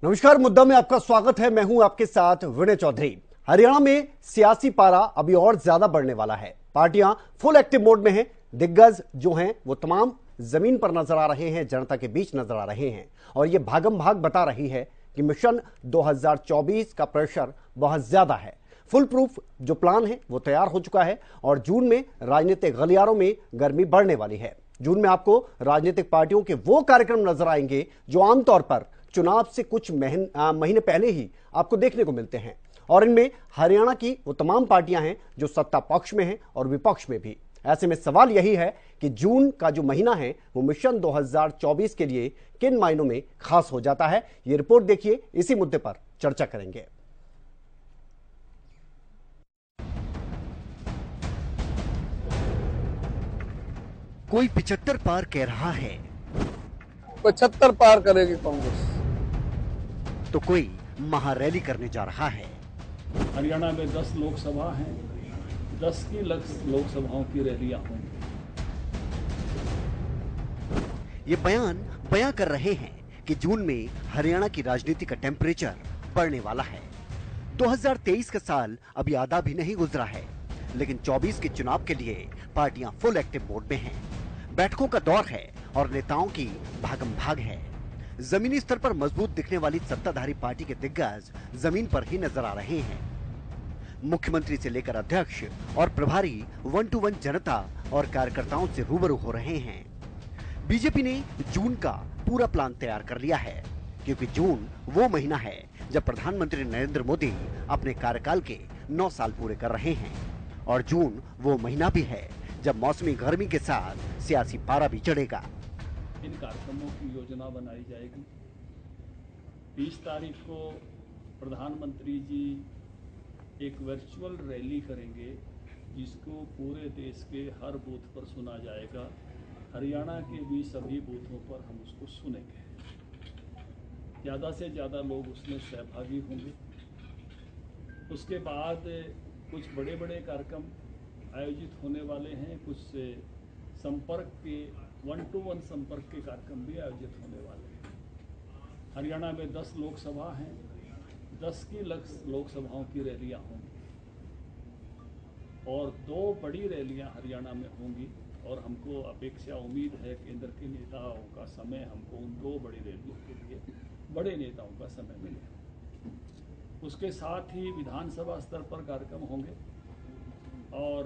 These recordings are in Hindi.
नमस्कार, मुद्दा में आपका स्वागत है। मैं हूं आपके साथ विनय चौधरी। हरियाणा में सियासी पारा अभी और ज्यादा बढ़ने वाला है। पार्टियां फुल एक्टिव मोड में हैं। दिग्गज जो हैं वो तमाम जमीन पर नजर आ रहे हैं, जनता के बीच नजर आ रहे हैं और ये भागम भाग बता रही है कि मिशन 2024 का प्रेशर बहुत ज्यादा है। फुल प्रूफ जो प्लान है वो तैयार हो चुका है और जून में राजनीतिक गलियारों में गर्मी बढ़ने वाली है। जून में आपको राजनीतिक पार्टियों के वो कार्यक्रम नजर आएंगे जो आमतौर पर चुनाव से कुछ महीने पहले ही आपको देखने को मिलते हैं और इनमें हरियाणा की वो तमाम पार्टियां हैं जो सत्ता पक्ष में हैं और विपक्ष में भी। ऐसे में सवाल यही है कि जून का जो महीना है वो मिशन 2024 के लिए किन मायनों में खास हो जाता है। ये रिपोर्ट देखिए, इसी मुद्दे पर चर्चा करेंगे। कोई 75 पार कह रहा है, 75 पार करेगी कांग्रेस, तो कोई महारैली करने जा रहा है। हरियाणा में 10 लोकसभा हैं, 10 की लोकसभाओं की रैलियां होंगी। ये बयां कर रहे हैं कि जून में हरियाणा की राजनीति का टेम्परेचर बढ़ने वाला है। 2023 का साल अभी आधा भी नहीं गुजरा है, लेकिन 24 के चुनाव के लिए पार्टियां फुल एक्टिव मोड में हैं। बैठकों का दौर है और नेताओं की भागम भाग है। जमीनी स्तर पर मजबूत दिखने वाली सत्ताधारी पार्टी के दिग्गज जमीन पर ही नजर आ रहे हैं। मुख्यमंत्री से लेकर अध्यक्ष और प्रभारी 1 to 1 जनता और कार्यकर्ताओं से रूबरू हो रहे हैं। बीजेपी ने जून का पूरा प्लान तैयार कर लिया है, क्योंकि जून वो महीना है जब प्रधानमंत्री नरेंद्र मोदी अपने कार्यकाल के 9 साल पूरे कर रहे हैं और जून वो महीना भी है जब मौसमी गर्मी के साथ सियासी पारा भी चढ़ेगा। इन कार्यक्रमों की योजना बनाई जाएगी। 20 तारीख को प्रधानमंत्री जी एक वर्चुअल रैली करेंगे, जिसको पूरे देश के हर बूथ पर सुना जाएगा। हरियाणा के भी सभी बूथों पर हम उसको सुनेंगे। ज़्यादा से ज़्यादा लोग उसमें सहभागी होंगे। उसके बाद कुछ बड़े बड़े कार्यक्रम आयोजित होने वाले हैं। कुछ संपर्क के 1 to 1 संपर्क के कार्यक्रम भी आयोजित होने वाले हैं। हरियाणा में 10 लोकसभा हैं, 10 की लोकसभाओं की रैलियां होंगी और 2 बड़ी रैलियां हरियाणा में होंगी और हमको अपेक्षा उम्मीद है केंद्र के नेताओं का समय हमको उन 2 बड़ी रैलियों के लिए बड़े नेताओं का समय मिलेगा। उसके साथ ही विधानसभा स्तर पर कार्यक्रम होंगे और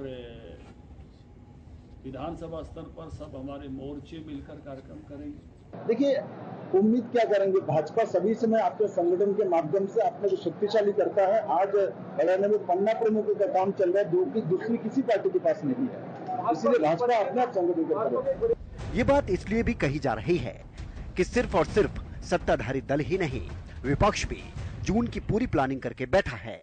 विधानसभा स्तर पर सब हमारे मोर्चे मिलकर कार्यक्रम करेंगे। देखिए, उम्मीद क्या करेंगे, भाजपा सभी समय आपके संगठन के माध्यम से आपने जो शक्तिशाली करता है। आज हरियाणा में पन्ना प्रमुखों का काम चल रहा है, जो कि दूसरी किसी पार्टी के पास नहीं है। इसीलिए भाजपा अपने आप संगठन करता है। ये बात इसलिए भी कही जा रही है कि सिर्फ और सिर्फ सत्ताधारी दल ही नहीं, विपक्ष भी जून की पूरी प्लानिंग करके बैठा है।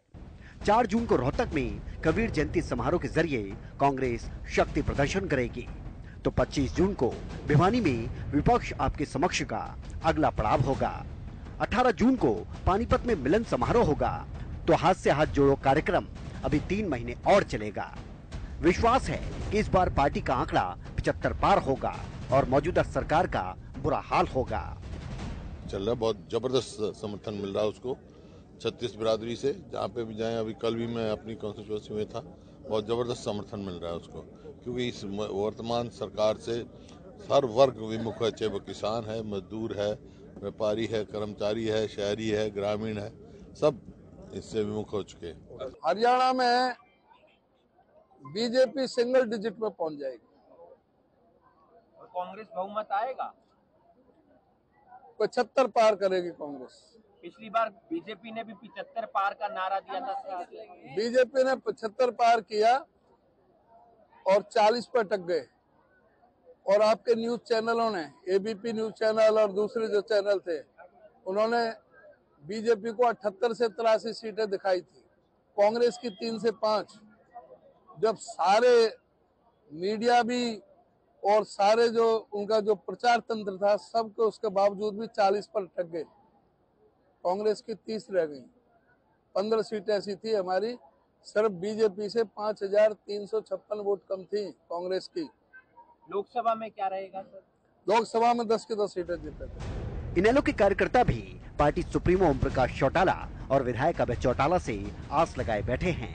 4 जून को रोहतक में कबीर जयंती समारोह के जरिए कांग्रेस शक्ति प्रदर्शन करेगी, तो 25 जून को भिवानी में विपक्ष आपके समक्ष का अगला पड़ाव होगा। 18 जून को पानीपत में मिलन समारोह होगा, तो हाथ से हाथ जोड़ो कार्यक्रम अभी 3 महीने और चलेगा। विश्वास है कि इस बार पार्टी का आंकड़ा 75 पार होगा और मौजूदा सरकार का बुरा हाल होगा। चल रहा, बहुत जबरदस्त समर्थन मिल रहा है उसको 36 बिरादरी से। जहाँ पे भी जाएं, अभी कल भी मैं अपनी कॉन्स्टिट्यूंसी में था, बहुत ज़बरदस्त समर्थन मिल रहा है उसको, क्योंकि इस वर्तमान सरकार से हर वर्ग विमुख है, चाहे वो किसान है, मजदूर है, व्यापारी है, कर्मचारी है, शहरी है, ग्रामीण है, सब इससे विमुख हो चुके हैं। हरियाणा में बीजेपी सिंगल डिजिट में पहुंच जाएगी। कांग्रेस बहुमत आएगा, 75 पार करेगी कांग्रेस। पिछली बार बीजेपी ने भी 75 पार का नारा दिया था। बीजेपी ने 75 पार किया और 40 पर अटक गए और आपके न्यूज चैनलों ने, एबीपी न्यूज चैनल और दूसरे जो चैनल थे, उन्होंने बीजेपी को 78 से 83 सीटें दिखाई थी, कांग्रेस की 3 से 5। जब सारे मीडिया भी और सारे जो उनका जो प्रचार तंत्र था, सबके उसके बावजूद भी 40 पर अटक गए। कांग्रेस की 30 रह गई। 15 सीटें ऐसी थी हमारी, सिर्फ बीजेपी से 5356 वोट कम थी कांग्रेस की। लोकसभा में क्या रहेगा सर? लोकसभा में 10 की 10 सीटें जीते थे। इनेलो के कार्यकर्ता भी पार्टी सुप्रीमो ओम प्रकाश चौटाला और विधायक अभय चौटाला से आस लगाए बैठे हैं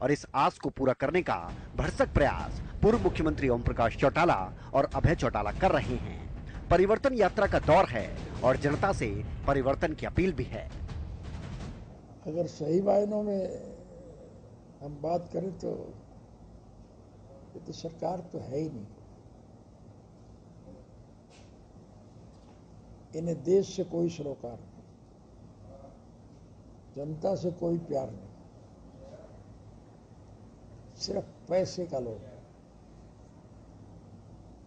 और इस आस को पूरा करने का भरसक प्रयास पूर्व मुख्यमंत्री ओम प्रकाश चौटाला और अभय चौटाला कर रहे हैं। परिवर्तन यात्रा का दौर है और जनता से परिवर्तन की अपील भी है। अगर सही मायनों में हम बात करें तो ये तो सरकार तो है ही नहीं। इन्हें देश से कोई सरोकार नहीं, जनता से कोई प्यार नहीं, सिर्फ पैसे का लोभ।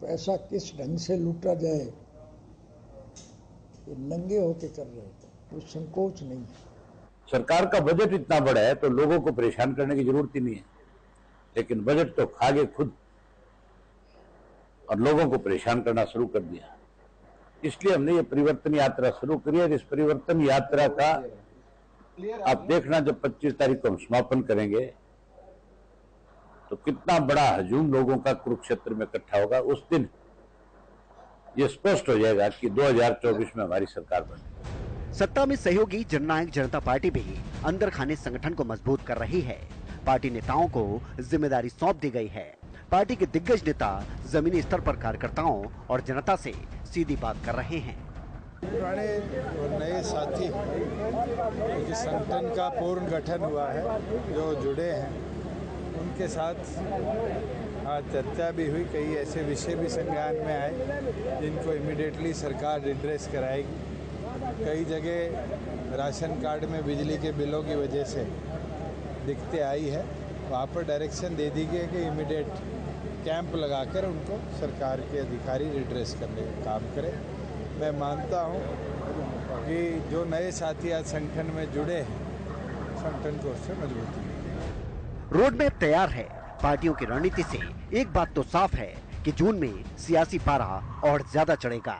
पैसा किस ढंग से लूटा जाए ये नंगे होके कर रहे हैं, कोई संकोच नहीं। सरकार का बजट इतना बड़ा है तो लोगों को परेशान करने की जरूरत ही नहीं है, लेकिन बजट तो खा गए खुद और लोगों को परेशान करना शुरू कर दिया। इसलिए हमने ये परिवर्तन यात्रा शुरू करी है। इस परिवर्तन यात्रा का आप देखना, जब 25 तारीख को हम समापन करेंगे तो कितना बड़ा हजूम लोगों का कुरुक्षेत्र में इकट्ठा होगा। उस दिन ये स्पष्ट हो जाएगा कि 2024 में हमारी सरकार बनेगी। सत्ता में सहयोगी जननायक जनता पार्टी भी अंदर खाने संगठन को मजबूत कर रही है। पार्टी नेताओं को जिम्मेदारी सौंप दी गई है। पार्टी के दिग्गज नेता जमीनी स्तर पर कार्यकर्ताओं और जनता से सीधी बात कर रहे हैं। पुराने और नए साथी जिस संगठन का पूर्ण गठन हुआ है, जो जुड़े हैं, उनके साथ आज चर्चा भी हुई। कई ऐसे विषय भी संज्ञान में आए जिनको इमीडिएटली सरकार एड्रेस कराएगी। कई जगह राशन कार्ड में बिजली के बिलों की वजह से दिक्कतें आई है, वहाँ पर डायरेक्शन दे दी गई कि इमीडिएट कैंप लगाकर उनको सरकार के अधिकारी एड्रेस करने का काम करें। मैं मानता हूँ कि जो नए साथी आज संगठन में जुड़े हैं, संगठन को उससे मजबूती मिलेगी। रोड मैप तैयार है। पार्टियों की रणनीति से एक बात तो साफ है कि जून में सियासी पारा और ज्यादा चढ़ेगा।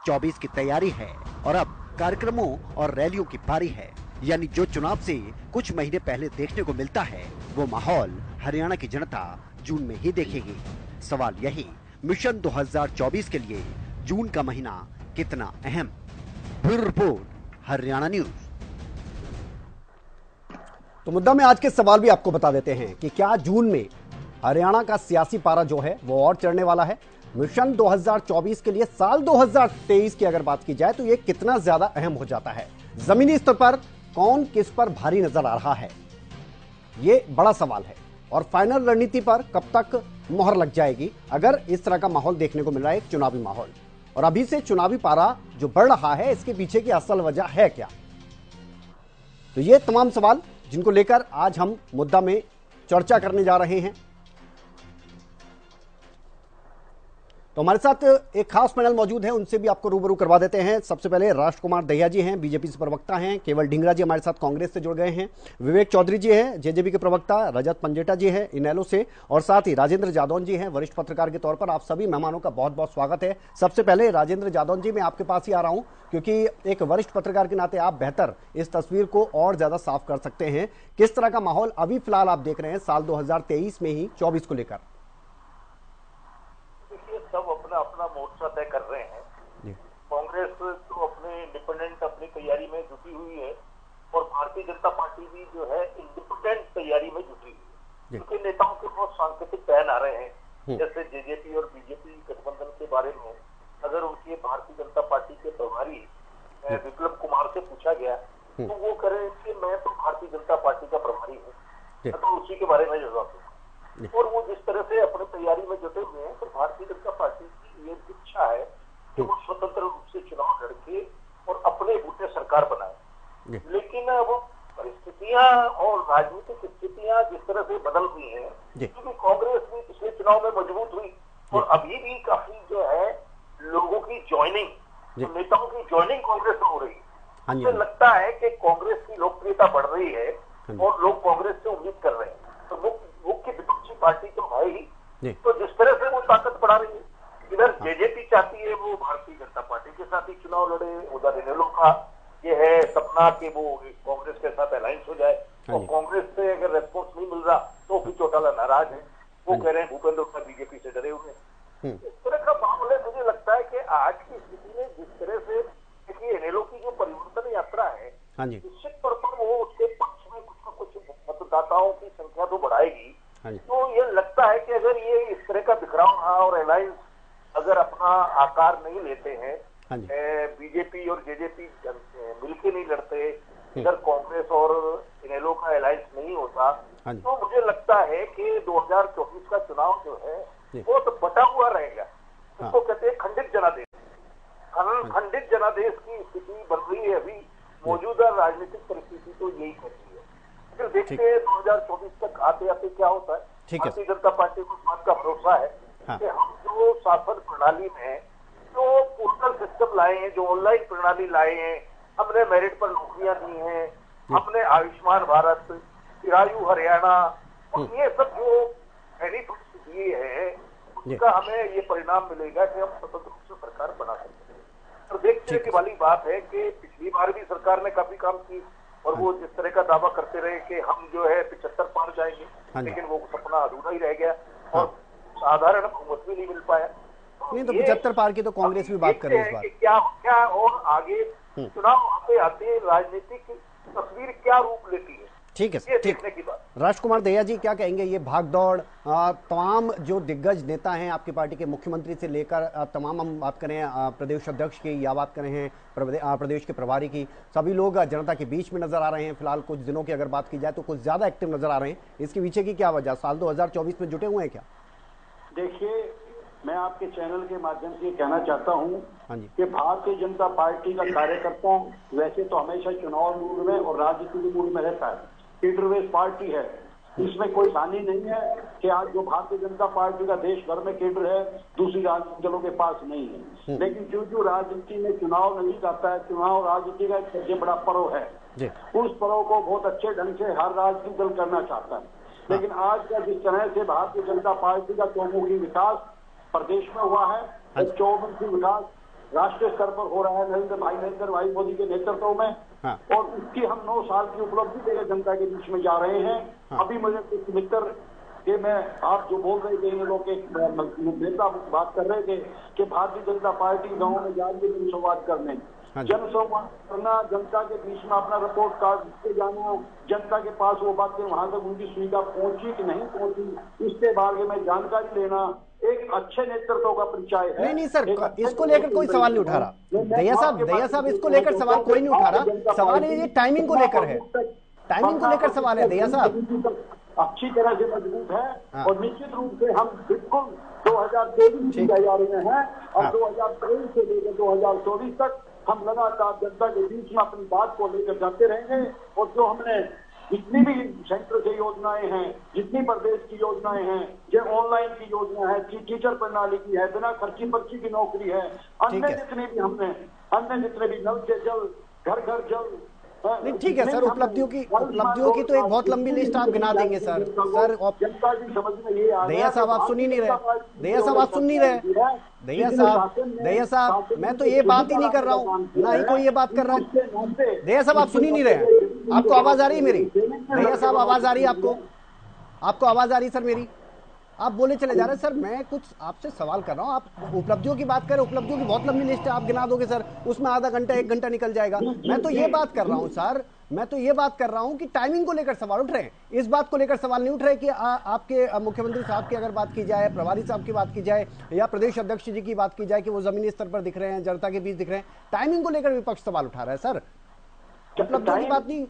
24 की तैयारी है और अब कार्यक्रमों और रैलियों की पारी है। यानी जो चुनाव से कुछ महीने पहले देखने को मिलता है, वो माहौल हरियाणा की जनता जून में ही देखेगी। सवाल यही, मिशन 2024 के लिए जून का महीना कितना अहम? Bureau report, Haryana news. तो मुद्दा में आज के सवाल भी आपको बता देते हैं कि क्या जून में हरियाणा का सियासी पारा जो है वो और चढ़ने वाला है? मिशन 2024 के लिए साल 2023 की अगर बात की जाए तो ये कितना ज्यादा अहम हो जाता है? जमीनी स्तर पर कौन किस पर भारी नजर आ रहा है, ये बड़ा सवाल है। और फाइनल रणनीति पर कब तक मोहर लग जाएगी अगर इस तरह का माहौल देखने को मिल रहा है, एक चुनावी माहौल? और अभी से चुनावी पारा जो बढ़ रहा है, इसके पीछे की असल वजह है क्या? तो ये तमाम सवाल जिनको लेकर आज हम मुद्दा में चर्चा करने जा रहे हैं। तो हमारे साथ एक खास पैनल मौजूद है, उनसे भी आपको रूबरू करवा देते हैं। सबसे पहले राजकुमार दहिया जी हैं, बीजेपी से प्रवक्ता हैं। केवल ढींगरा जी हमारे साथ कांग्रेस से जुड़ गए हैं। विवेक चौधरी जी हैं, जेजेपी के प्रवक्ता। रजत पंजेटा जी हैं इनेलो से, और साथ ही राजेंद्र जादौन जी हैं, वरिष्ठ पत्रकार के तौर पर। आप सभी मेहमानों का बहुत बहुत स्वागत है। सबसे पहले राजेंद्र जादौन जी, मैं आपके पास ही आ रहा हूं क्योंकि एक वरिष्ठ पत्रकार के नाते आप बेहतर इस तस्वीर को और ज्यादा साफ कर सकते हैं। किस तरह का माहौल अभी फिलहाल आप देख रहे हैं साल 2023 में ही 24 को लेकर? सब अपना अपना मोर्चा तय कर रहे हैं। कांग्रेस तो अपने इंडिपेंडेंट अपनी तैयारी में जुटी हुई है और भारतीय जनता पार्टी भी जो है इंडिपेंडेंट तैयारी में जुटी हुई है। उनके नेताओं के बहुत सांकेतिक बयान आ रहे हैं, जैसे जेजेपी और बीजेपी गठबंधन के बारे में अगर उनके भारतीय जनता पार्टी के प्रभारी विप्लव कुमार से पूछा गया तो वो कह रहे हैं कि मैं तो भारतीय जनता पार्टी का प्रभारी हूँ, तो उसी के बारे में जवाब दूँ। और वो जिस तरह से अपनी तैयारी में जुटे हुए हैं, तो भारतीय जनता पार्टी की ये इच्छा है कि वो स्वतंत्र रूप से चुनाव लड़के और अपने बूते सरकार बनाए। लेकिन वो परिस्थितियां और राजनीतिक स्थितियां जिस तरह से बदल हुई हैं, क्योंकि कांग्रेस भी पिछले चुनाव में मजबूत हुई और अभी भी काफी जो है लोगों की ज्वाइनिंग, तो नेताओं की ज्वाइनिंग कांग्रेस में हो रही है। मुझे लगता है कि कांग्रेस की लोकप्रियता बढ़ रही है और लोग कांग्रेस से उम्मीद कर रहे हैं। तो मुख्य विपक्षी पार्टी तो है ही, तो जिस तरह से वो ताकत बढ़ा रही है, इधर जेजेपी चाहती है वो भारतीय जनता पार्टी के साथ ही चुनाव लड़े, उधर इनेलो का ये है सपना कि वो कांग्रेस के साथ अलायंस हो जाए। और कांग्रेस से अगर रेस्पॉन्स नहीं मिल रहा तो फिर चौटाला नाराज है, वो कह रहे हैं भूपेंद्र का बीजेपी से डरे हुए हैं। इस तरह का मामला मुझे लगता है कि आज की स्थिति में जिस तरह से देखिए हाँ जी, निश्चित तौर पर वो उसके पक्ष में कुछ न कुछ मतदाताओं की संख्या तो बढ़ाएगी। हाँ जी, तो ये लगता है कि अगर ये इस तरह का बिखराव रहा और अलायंस अगर अपना आकार नहीं लेते हैं, हाँ जी, बीजेपी और जेजेपी मिलके नहीं लड़ते, इधर कांग्रेस और इनेलो का अलायंस नहीं होता, हाँ जी, तो मुझे लगता है कि 2024 का चुनाव जो है जी, वो तो बटा हुआ रहेगा। हाँ, इसको कहते हैं खंडित जनादेश। खंडित जनादेश की स्थिति बन रही है अभी। मौजूदा राजनीतिक परिस्थिति तो यही कहती है। फिर देखते हैं 2024 तक आते आते क्या होता है। ठीक है। भारतीय जनता पार्टी को इस बात का भरोसा है हाँ, कि हम जो शासन प्रणाली में जो पोस्टल सिस्टम लाए हैं, जो ऑनलाइन प्रणाली लाए हैं, हमने मेरिट पर नौकरियां दी हैं, हमने आयुष्मान भारत, चिरायु हरियाणा, और ये सब जो बेनिफिट्स दिए हैं, उसका हमें ये परिणाम मिलेगा कि हम स्वतंत्र रूप से सरकार बना सकते हैं। और देखने की वाली बात है कि पिछली बार भी सरकार ने काफी काम की और वो जिस तरह का दावा करते रहे कि हम जो है 75 पार जाएंगे, लेकिन वो सपना अधूरा ही रह गया और साधारण बहुमत भी नहीं मिल पाया। नहीं तो 75 पार की तो कांग्रेस भी बात कर रही है इस बार। क्या क्या और आगे चुनाव आते आते राजनीतिक तस्वीर क्या रूप लेती है, ठीक है, ये ठीक। देखने की बात। राजकुमार दहिया जी क्या कहेंगे, ये भागदौड़ तमाम जो दिग्गज नेता हैं आपकी पार्टी के, मुख्यमंत्री से लेकर तमाम, हम बात करें प्रदेश अध्यक्ष की या बात करें हैं प्रदेश के प्रभारी की, सभी लोग जनता के बीच में नजर आ रहे हैं। फिलहाल कुछ दिनों की अगर बात की जाए तो कुछ ज्यादा एक्टिव नजर आ रहे हैं। इसके पीछे की क्या वजह, साल 2024 में जुटे हुए हैं क्या? देखिए, मैं आपके चैनल के माध्यम से कहना चाहता हूं हाँ जी, कि भारतीय जनता पार्टी का कार्यकर्ता वैसे तो हमेशा चुनाव मूड में और राजनीतिक मूड में रहता है। लीडर बेस पार्टी है, इसमें कोई हानि नहीं है कि आज जो भारतीय जनता पार्टी का देश भर में केंद्र है दूसरी राजनीतिक दलों के पास नहीं है। लेकिन जो राजनीति में चुनाव नजदीक आता है, चुनाव राजनीति का एक सबसे बड़ा पर्व है, उस पर्व को बहुत अच्छे ढंग से हर राजनीतिक दल करना चाहता है। लेकिन आज का जिस तरह से भारतीय जनता पार्टी का चौमुखी विकास प्रदेश में हुआ है, चौमुखी विकास राष्ट्रीय स्तर पर हो रहा है नरेंद्र भाई मोदी के नेतृत्व में, और उसकी हम 9 साल की उपलब्धि लेकर जनता के बीच में जा रहे हैं। अभी मुझे कुछ मित्र के मैं आप जो बोल रहे थे, इन लोग के नेता बात कर रहे थे कि भारतीय जनता पार्टी गाँव में जा रही है जनसंवाद करने, जनसंवाद करना, जनता के बीच में अपना रिपोर्ट कार्ड के जाना, जनता के पास वो बातें वहां तक उनकी सुविधा पहुंची कि नहीं पहुंची इसके बारे में जानकारी लेना एक अच्छे नेतृत्व का परिचय है। नहीं सर, इसको लेकर कोई सवाल नहीं उठा रहा दहिया साहब, इसको लेकर सवाल कोई नहीं उठा रहा। सवाल ये टाइमिंग को लेकर है, टाइमिंग को लेकर सवाल है दहिया साहब। अच्छी तरह से मजबूत है और निश्चित रूप से हम बिल्कुल 2023 की तैयारी में हैं और 2023 से लेकर 2024 तक हम लगातार जनता के बीच में अपनी बात को लेकर जाते रहेंगे। और जो हमने जितनी भी सेंटर से योजनाएं हैं, जितनी प्रदेश की योजनाएं हैं, जो ऑनलाइन की योजना है, टीचर प्रणाली की है, बिना खर्ची पर्ची की नौकरी है, अन्य जितने भी नल से जल, घर घर जल, नहीं ठीक है सर, उपलब्धियों की तो एक बहुत लंबी लिस्ट आप गिना देंगे सर। जनता की समझ में ये आ दहिया साहब आप सुन ही नहीं रहे, दहिया साहब आप सुन नहीं रहे, दहिया साहब मैं तो ये बात ही नहीं कर रहा हूँ, ना ही कोई ये बात कर रहा हूँ। दहिया साहब आप सुन ही नहीं रहे, आपको आवाज आ रही है मेरी? दहिया साहब आवाज आ रही है आपको आवाज आ रही है सर मेरी? आप बोले चले जा रहे हैं सर, मैं कुछ आपसे सवाल कर रहा हूँ, आप उपलब्धियों की बात करें, उपलब्धियों की बहुत लंबी लिस्ट है, आप गिना दोगे सर, उसमें आधा घंटा 1 घंटा निकल जाएगा। मैं तो ये बात कर रहा हूँ सर, मैं तो ये बात कर रहा हूँ कि टाइमिंग को लेकर सवाल उठ रहे हैं, इस बात को लेकर सवाल नहीं उठ रहे कि आपके मुख्यमंत्री साहब की अगर बात की जाए, प्रभारी साहब की बात की जाए या प्रदेश अध्यक्ष जी की बात की जाए कि वो जमीनी स्तर पर दिख रहे हैं, जनता के बीच दिख रहे हैं। टाइमिंग को लेकर विपक्ष सवाल उठा रहा है सर, उपलब्धियों की बात नहीं।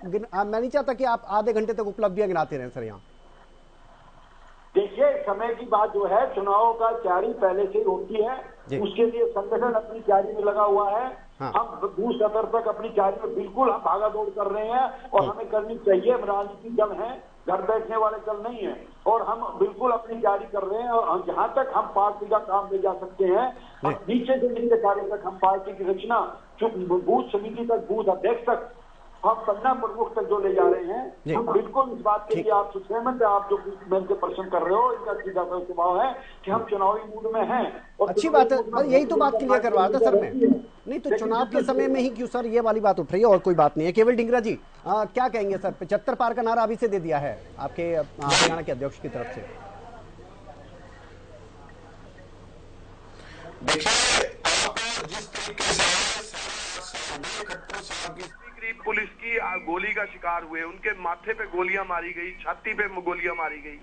मैं नहीं चाहता कि आप आधे घंटे तक उपलब्धियां गिनाते रहें सर। यहाँ देखिए, समय की बात जो है, चुनाव का तैयारी पहले से ही होती है, उसके लिए संगठन अपनी तैयारी में लगा हुआ है। हम बूथ स्तर तक अपनी तैयारी में बिल्कुल हम भागा दौड़ कर रहे हैं और हमें करनी चाहिए। हम राजनीतिक दल हैं, घर बैठने वाले दल नहीं है, और हम बिल्कुल अपनी तैयारी कर रहे हैं। और जहां तक हम पार्टी का काम ले जा सकते हैं, नीचे से नीचे कार्य तक हम पार्टी की रचना, बूथ समिति तक, बूथ अध्यक्ष तक, हम पन्ना प्रमुख तक जो ले जा रहे हैं, हम बिल्कुल इस बात के लिए आपसे सहमत है। आप जो मेरे से प्रश्न कर रहे हो, इनका सीधा सा स्वभाव है कि हम चुनावी मूड में हैं। और अच्छी बात है, यही तो बात क्लियर करवा रहा था सर मैं। नहीं तो चुनाव के समय में ही क्यों सर ये वाली बात उठ रही है, और कोई बात नहीं है। केवल डिंगरा जी क्या कहेंगे सर? 75 पार का नारा अभी से दे दिया है आपके हरियाणा के अध्यक्ष की तरफ से। देखिए, आप जिस तरीके से खट्टर साहब की करीब पुलिस की गोली का शिकार हुए, उनके माथे पे गोलियां मारी गई, छाती पे गोलियां मारी गई।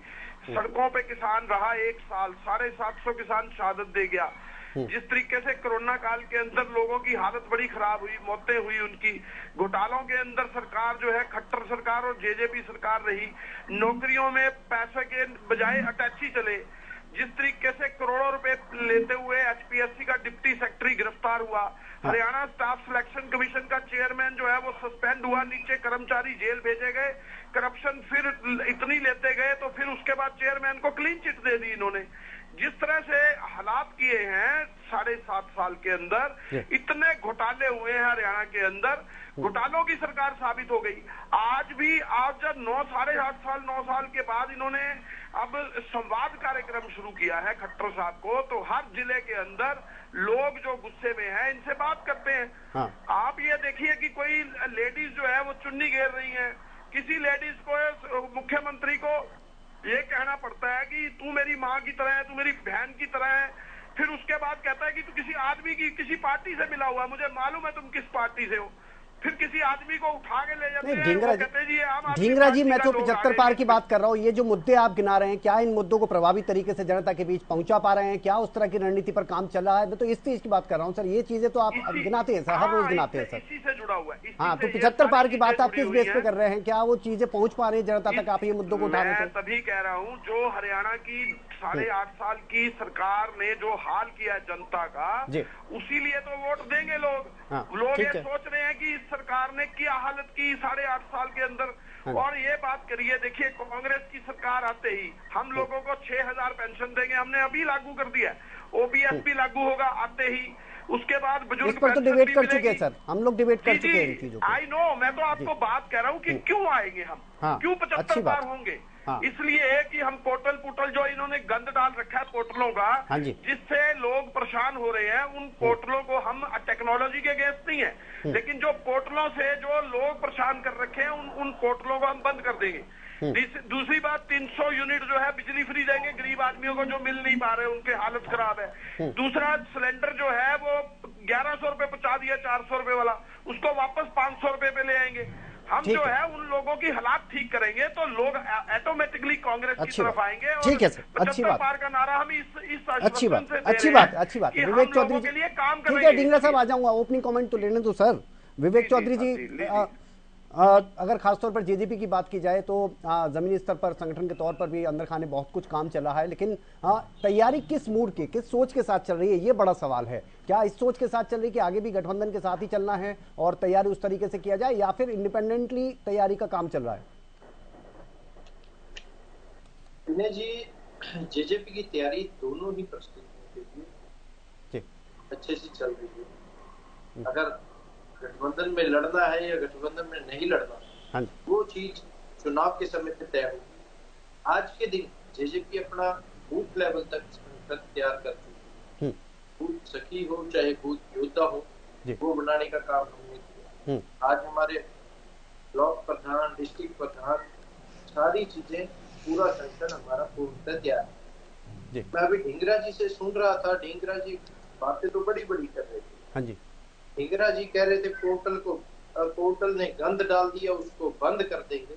सड़कों पे किसान रहा 1 साल, 750 किसान शहादत दे गया। जिस तरीके से कोरोना काल के अंदर लोगों की हालत बड़ी खराब हुई, मौतें हुई उनकी, घोटालों के अंदर सरकार जो है खट्टर सरकार और जेजेपी सरकार रही, नौकरियों में पैसे के बजाय अटैची चले, जिस तरीके से करोड़ों रुपए लेते हुए एचपीएससी का डिप्टी सेक्रेटरी गिरफ्तार हुआ, हरियाणा स्टाफ सिलेक्शन कमीशन का चेयरमैन जो है वो सस्पेंड हुआ, नीचे कर्मचारी जेल भेजे गए, करप्शन फिर इतनी लेते गए तो फिर उसके बाद चेयरमैन को क्लीन चिट दे दी इन्होंने। जिस तरह से हालात किए हैं 7.5 साल के अंदर, इतने घोटाले हुए हैं हरियाणा के अंदर, घोटालों की सरकार साबित हो गई। आज भी आज जब 9 साल के बाद इन्होंने अब संवाद कार्यक्रम शुरू किया है खट्टर साहब को, तो हर जिले के अंदर लोग जो गुस्से में हैं इनसे बात करते हैं। आप ये देखिए कि कोई लेडीज जो है वो चुन्नी घेर रही है, किसी लेडीज को मुख्यमंत्री को ये कहना पड़ता है कि तू मेरी माँ की तरह है, तू मेरी बहन की तरह है, फिर उसके बाद कहता है कि तू किसी आदमी की किसी पार्टी से मिला हुआ, मुझे मालूम है तुम किस पार्टी से हो, फिर किसी आदमी को उठा के ले जाते हैं। ढींगरा जी, मैं तो 75 पार की बात कर रहा हूँ। ये जो मुद्दे आप गिना रहे हैं, क्या इन मुद्दों को प्रभावी तरीके से जनता के बीच पहुंचा पा रहे हैं? क्या उस तरह की रणनीति पर काम चल रहा है? मैं तो इस चीज की बात कर रहा हूँ सर। ये चीजें तो आप गिनाते हैं सर, हर रोज गिनाते हैं सर। इसी से जुड़ा हुआ है। हाँ, तो 75 पार की बात आप किस बेस पे कर रहे हैं? क्या वो चीजें पहुंच पा रही है जनता तक? आप ये मुद्दों को उठा रहे हैं? तभी कह रहा हूँ, जो हरियाणा की 8.5 साल की सरकार ने जो हाल किया जनता का, उसी लिए तो वोट देंगे लोग। लोग ये सोच रहे हैं कि इस सरकार ने क्या हालत की 8.5 साल के अंदर। और ये बात करिए, देखिए कांग्रेस की सरकार आते ही हम लोगों को 6,000 पेंशन देंगे, हमने अभी लागू कर दिया। ओबीएस भी लागू होगा आते ही। उसके बाद बुजुर्ग पर तो डिबेट कर चुके हैं सर, हम लोग डिबेट कर चुके हैं इन चीजों को। आई नो, मैं तो आपको बात कह रहा हूँ कि क्यों आएंगे हम, क्यों 75 पार होंगे। इसलिए कि हम पोर्टल जो इन्होंने गंद डाल रखा है पोर्टलों का, जिससे लोग परेशान हो रहे हैं, उन पोर्टलों को हम टेक्नोलॉजी के अगेंस्ट नहीं है, लेकिन जो पोर्टलों से जो लोग परेशान कर रखे हैं उन पोर्टलों को हम बंद कर देंगे। दूसरी बात, 300 यूनिट जो है बिजली फ्री देंगे गरीब आदमियों को जो मिल नहीं पा रहे, उनके हालत खराब है। दूसरा, सिलेंडर जो है वो 1100 रुपए पहुंचा दिया, 400 रुपए वाला, उसको वापस 500 रुपए पे ले आएंगे। हम जो है उन लोगों की हालात ठीक करेंगे तो लोग ऑटोमेटिकली कांग्रेस की तरफ आएंगे। ठीक है सर, अच्छी बात। पार का नारा हम इस अच्छी बात। विवेक चौधरी जी, ठीक है ढींगरा साहब आ जाऊंगा, ओपनिंग कमेंट तो लेने दो सर। विवेक चौधरी जी, अगर खासतौर पर जेजेपी की बात की जाए तो जमीनी स्तर पर संगठन के तौर पर भी अंदर खाने बहुत कुछ काम चल रहा है, लेकिन तैयारी किस मूड की, किस सोच के साथ चल रही है, ये बड़ा सवाल है। क्या इस सोच के साथ चल रही है कि आगे भी गठबंधन के साथ ही चलना है और तैयारी उस तरीके से किया जाए, या फिर इंडिपेंडेंटली तैयारी का काम चल रहा है? जी, जेजेपी की तैयारी दोनों ही परिस्थितियों के लिए अच्छे से चल रही है। अगर गठबंधन में लड़ना है या गठबंधन में नहीं लड़ना, वो चीज चुनाव के समय पे तय होगी। आज के दिन जेजेपी अपना बूथ लेवल तक तैयार कर चुकी है। बूथ सखी हो चाहे बूथ योद्धा हो, वो बनाने का काम हमने किया। आज हमारे ब्लॉक प्रधान, डिस्ट्रिक्ट प्रधान, सारी चीजें, पूरा संगठन हमारा पूर्णतः तैयार है। मैं अभी ढींगरा जी से सुन रहा था, ढींगरा जी बातें तो बड़ी बड़ी कर रहे थे। ढींगरा जी कह रहे थे पोर्टल ने गंद डाल दिया, उसको बंद कर देंगे।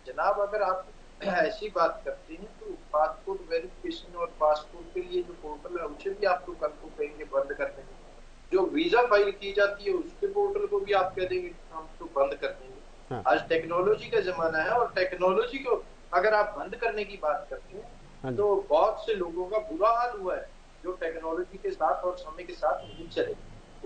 जनाब, अगर आप ऐसी बात करते हैं तो पासपोर्ट वेरिफिकेशन और पासपोर्ट के लिए जो पोर्टल है उसे भी आप तो कल को कहेंगे बंद कर देंगे। जो वीजा फाइल की जाती है उसके पोर्टल को भी आप कह देंगे हम तो बंद कर देंगे। आज टेक्नोलॉजी का जमाना है और टेक्नोलॉजी को अगर आप बंद करने की बात करते हैं तो बहुत से लोगों का बुरा हाल हुआ है जो टेक्नोलॉजी के साथ और समय के साथ नहीं चले।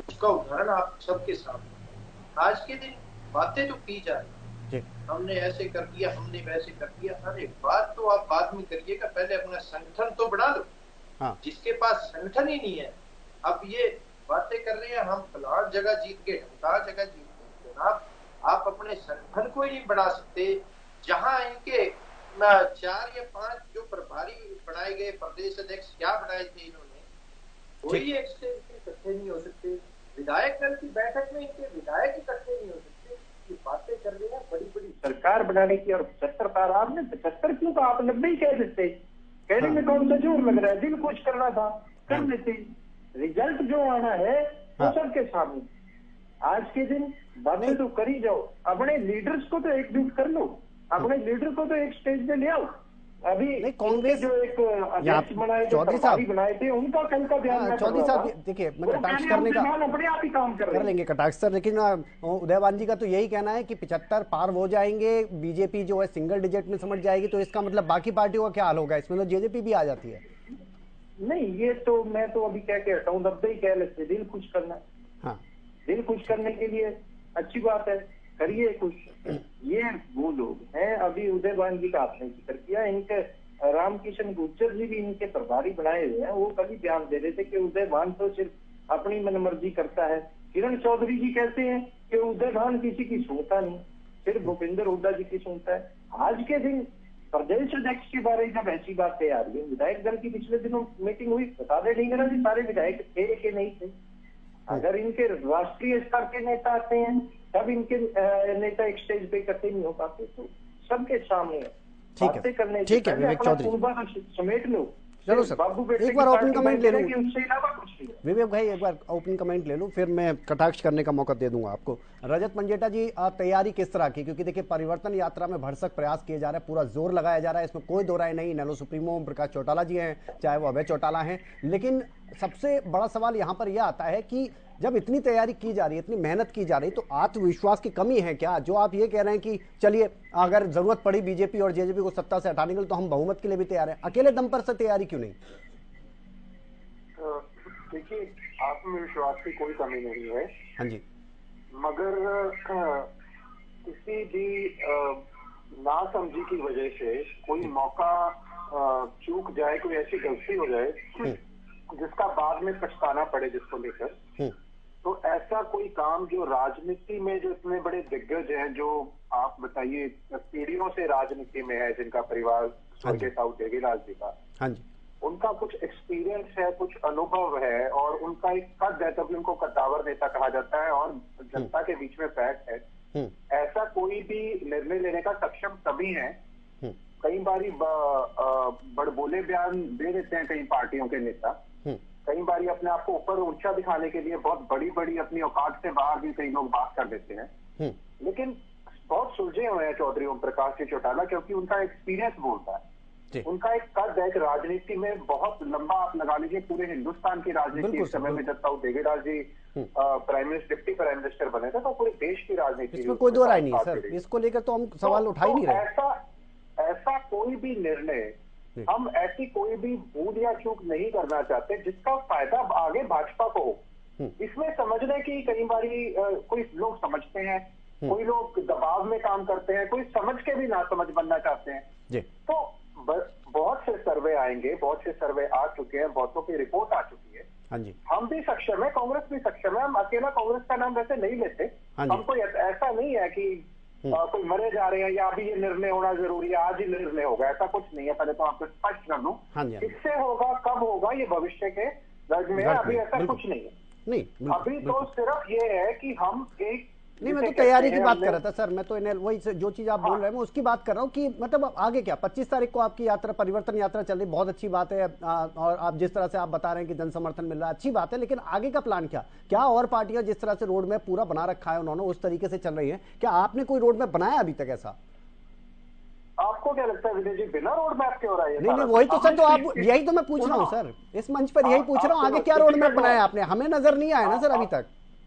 उसका उदाहरण आप सबके सामने। आज के दिन बातें तो की जा रही, हमने ऐसे कर दिया, हमने वैसे कर दिया। अरे बात तो आप बाद में करिएगा, पहले अपना संगठन तो बढ़ा लो। जिसके पास संगठन ही नहीं है, अब ये बातें कर रहे हैं हम फलान जगह जीत गए, ढमका जगह जीत गए। जनाब, आप अपने संगठन को ही नहीं बढ़ा सकते। जहां इनके 4 या 5 जो प्रभारी बनाए गए, प्रदेश अध्यक्ष क्या बनाए थे इन्होंने, कोई एक से इकट्ठे नहीं हो सकते। विधायक दल की बैठक में इनके विधायक इकट्ठे नहीं हो सकते। ये बातें कर रहे हैं बड़ी बड़ी सरकार बनाने की, और 75 पार आपने 75 क्यों, तो आप 90 ही कह देते। कहने में कौन सा जोर लग रहा है, दिल खुश करना था कर लेते। रिजल्ट जो आना है वो सबके सामने। आज के दिन बातें तो कर ही जाओ, अपने लीडर्स को तो एकजुट कर लो, अपने लीडर को तो एक स्टेज पे ले आओ। अभी कांग्रेस जो एक अध्यक्ष बनाए, जो प्रभारी बनाए थे, उनका कल का ध्यान चौधरी साहब देखिए, मैं कटाक्ष करने का अपने आप ही काम कर लेंगे कटाक्ष सर, लेकिन उदयवान जी का तो यही कहना है कि 75 पार हो जाएंगे, बीजेपी जो है सिंगल डिजिट में समझ जाएगी, तो इसका मतलब बाकी पार्टियों का क्या हाल होगा? इसमें तो जेजेपी भी आ जाती है। नहीं, ये तो मैं तो अभी क्या कहता हूँ, दबे ही कह लेते, दिल खुश करना। हाँ, दिल खुश करने के लिए अच्छी बात है, करिए कुछ। ये वो लोग हैं, अभी उदयवान जी का आपने जिक्र किया, इनके रामकिशन गुर्जर जी भी इनके प्रभारी बनाए हुए हैं। वो कभी ध्यान दे रहे थे कि उदयवान तो सिर्फ अपनी मनमर्जी करता है। किरण चौधरी जी कहते हैं कि उदयवान किसी की सुनता नहीं, सिर्फ भूपेंद्र हुड्डा जी की सुनता है। आज के दिन प्रदेश अध्यक्ष के बारे में जब ऐसी बातें आ रही है, विधायक दल की पिछले दिनों मीटिंग हुई, बता दे ढींगरा जी सारे विधायक थे कि नहीं थे। अगर इनके राष्ट्रीय स्तर के नेता आते हैं तब इनके नेता एक स्टेज पे इकट्ठे नहीं हो पाते, तो सबके सामने बातें करने ठीक है विवेक चौधरी, समेट लो। चलो सर, एक बार ओपन कमेंट ले लूं, उससे अलावा कुछ नहीं। विवेक भाई एक बार ओपन कमेंट ले लूं, फिर मैं कटाक्ष करने का मौका दे दूंगा आपको। रजत मंजेठा जी, तैयारी किस तरह की? क्योंकि देखिए परिवर्तन यात्रा में भरसक प्रयास किए जा रहे हैं, पूरा जोर लगाया जा रहा है, इसमें कोई दो राय नहीं। नेलो सुप्रीमो ओम प्रकाश चौटाला जी हैं, चाहे वो अभय चौटाला हैं, लेकिन सबसे बड़ा सवाल यहाँ पर यह आता है कि जब इतनी तैयारी की जा रही है, इतनी मेहनत की जा रही है, तो आत्मविश्वास की कमी है क्या? जो आप ये कह रहे हैं कि चलिए अगर जरूरत पड़ी बीजेपी और जेजेपी को सत्ता से हटाने के लिए तो हम बहुमत के लिए भी तैयार हैं, अकेले दम पर से तैयारी क्यों नहीं? देखिए, आत्मविश्वास की कोई कमी नहीं है। हाँ जी, मगर किसी भी नासमझी की वजह से कोई मौका चूक जाए, कोई ऐसी गलती हो जाए जिसका बाद में पछताना पड़े जिसको लेकर, तो ऐसा कोई काम जो राजनीति में जो इतने बड़े दिग्गज हैं, जो आप बताइए पीढ़ियों से राजनीति में है, जिनका परिवार स्वर्गीय साहू देवीलाल जी का, हाँ जी, उनका कुछ एक्सपीरियंस है, कुछ अनुभव है, और उनका एक कद है, तभी उनको कद्दावर नेता कहा जाता है और जनता के बीच में पैठ है। ऐसा कोई भी निर्णय लेने का सक्षम तभी है। कई बारी बड़बोले बयान दे देते हैं कई पार्टियों के नेता, कई बारी अपने आप को ऊपर ऊंचा दिखाने के लिए बहुत बड़ी बड़ी अपनी औकात से बाहर भी कई लोग बात कर देते हैं, लेकिन बहुत सुलझे हुए हैं चौधरी ओम प्रकाश जी चौटाला, क्योंकि उनका एक्सपीरियंस बोलता है। उनका एक कद है, राजनीति में बहुत लंबा, आप लगा लीजिए पूरे हिंदुस्तान की राजनीति इस समय में, जब Sahu Devilal ji prime minister, deputy prime minister बने थे, तो पूरे देश की राजनीति, इसमें कोई दो राय नहीं सर, इसको लेकर तो हम सवाल उठा ही नहीं रहे। ऐसा कोई भी निर्णय, हम ऐसी कोई भी भूल या चूक नहीं करना चाहते जिसका फायदा आगे भाजपा को हो। इसमें समझने की कई बारी कोई लोग समझते हैं, कोई लोग दबाव में काम करते हैं, कोई समझ के भी ना समझ बनना चाहते हैं। तो बहुत से सर्वे आएंगे, बहुत से सर्वे आ चुके हैं, बहुतों की रिपोर्ट आ चुकी है। हाँ जी, हम भी सक्षम है, कांग्रेस भी सक्षम है। हम अकेला कांग्रेस का नाम वैसे नहीं लेते, हम कोई ऐसा नहीं है कि कोई मरे जा रहे हैं या अभी ये निर्णय होना जरूरी है, आज ही निर्णय होगा, ऐसा कुछ नहीं है। पहले तो आपको स्पष्ट कर दूं, किससे होगा, कब होगा, ये भविष्य के दर्ज में है, अभी ऐसा कुछ नहीं है। नहीं, अभी तो सिर्फ ये है कि हम एक, नहीं मैं तो तैयारी की बात कर रहा था सर, मैं तो वही जो चीज आप बोल रहे हैं मैं उसकी बात कर रहा हूँ कि मतलब आगे क्या, 25 तारीख को आपकी यात्रा, परिवर्तन यात्रा चल रही, बहुत अच्छी बात है, और आप जिस तरह से आप बता रहे हैं कि जन समर्थन मिल रहा है, अच्छी बात है, लेकिन आगे का प्लान क्या और पार्टियां जिस तरह से रोड मैप पूरा बना रखा है उन्होंने, उस तरीके से चल रही है, क्या आपने कोई रोड मैप बनाया अभी तक? ऐसा आपको क्या लगता है विजय जी, बिना रोड मैप के हो रहा है? नहीं, वही तो सर, तो आप यही तो मैं पूछ रहा हूँ सर, इस मंच पर यही पूछ रहा हूँ, आगे क्या रोड मैप बनाया आपने? हमें नजर नहीं आया ना सर अभी तक।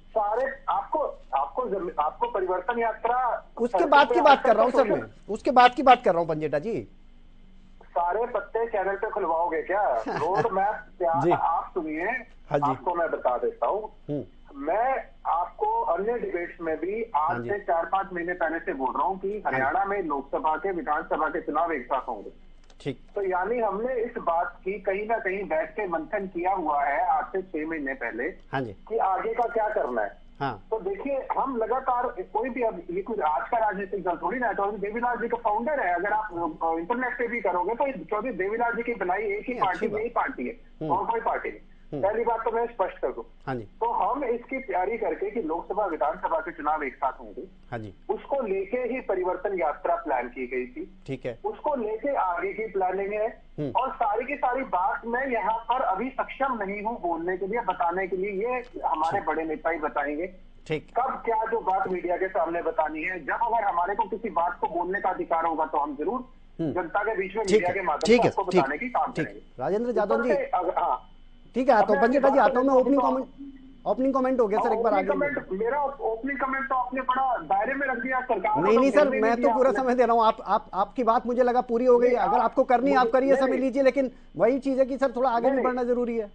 सारे आपको परिवर्तन यात्रा, उसके बाद की बात कर रहा हूँ सर मैं, उसके बाद की बात कर रहा हूँ पंजेटा जी। सारे पत्ते चैनल पे खुलवाओगे क्या? रोड मैप आप सुनिए, आपको मैं बता देता हूँ। मैं आपको अन्य डिबेट्स में भी आज से 4-5 महीने पहले से बोल रहा हूँ कि हरियाणा में लोकसभा के, विधानसभा के चुनाव एक साथ होंगे। ठीक, तो यानी हमने इस बात की कहीं ना कहीं बैठ के मंथन किया हुआ है आज से 6 महीने पहले, कि आगे का क्या करना है। तो देखिए, हम लगातार, कोई भी, अब ये कुछ आज का राजनीतिक दल थोड़ी ना है, चौधरी देवीलाल जी का फाउंडर है। अगर आप इंटरनेट पे भी करोगे तो चौधरी देवीलाल जी की बनाई एक ही पार्टी, यही पार्टी है, और कोई पार्टी नहीं। पहली बात तो मैं स्पष्ट कर दूं, तो हम इसकी तैयारी करके कि लोकसभा विधानसभा के चुनाव एक साथ होंगे, उसको लेके ही परिवर्तन यात्रा प्लान की गई थी। ठीक है, उसको लेके आगे की प्लानिंग है, और सारी की सारी बात मैं यहाँ पर अभी सक्षम नहीं हूँ बोलने के लिए, बताने के लिए, ये हमारे बड़े नेता ही बताएंगे ठीक, कब क्या जो बात मीडिया के सामने बतानी है। जब अगर हमारे को किसी बात को बोलने का अधिकार होगा तो हम जरूर जनता के बीच में मीडिया के माध्यम से आपको बताने की काम करेंगे। राजेंद्र जादव जी, हाँ ठीक है, तो पंजे जी आता हूँ मैं। ओपनिंग कमेंट हो गया सर, एक बार आगे। मेरा ओपनिंग कमेंट तो आपने बड़ा दायरे में रख दिया सरकार। नहीं सर, मैं तो पूरा समय दे रहा हूँ। आपकी बात मुझे लगा पूरी हो गई। अगर आपको करनी है आप करिए, समय लीजिए, लेकिन वही चीज है कि सर थोड़ा आगे भी बढ़ना जरूरी है।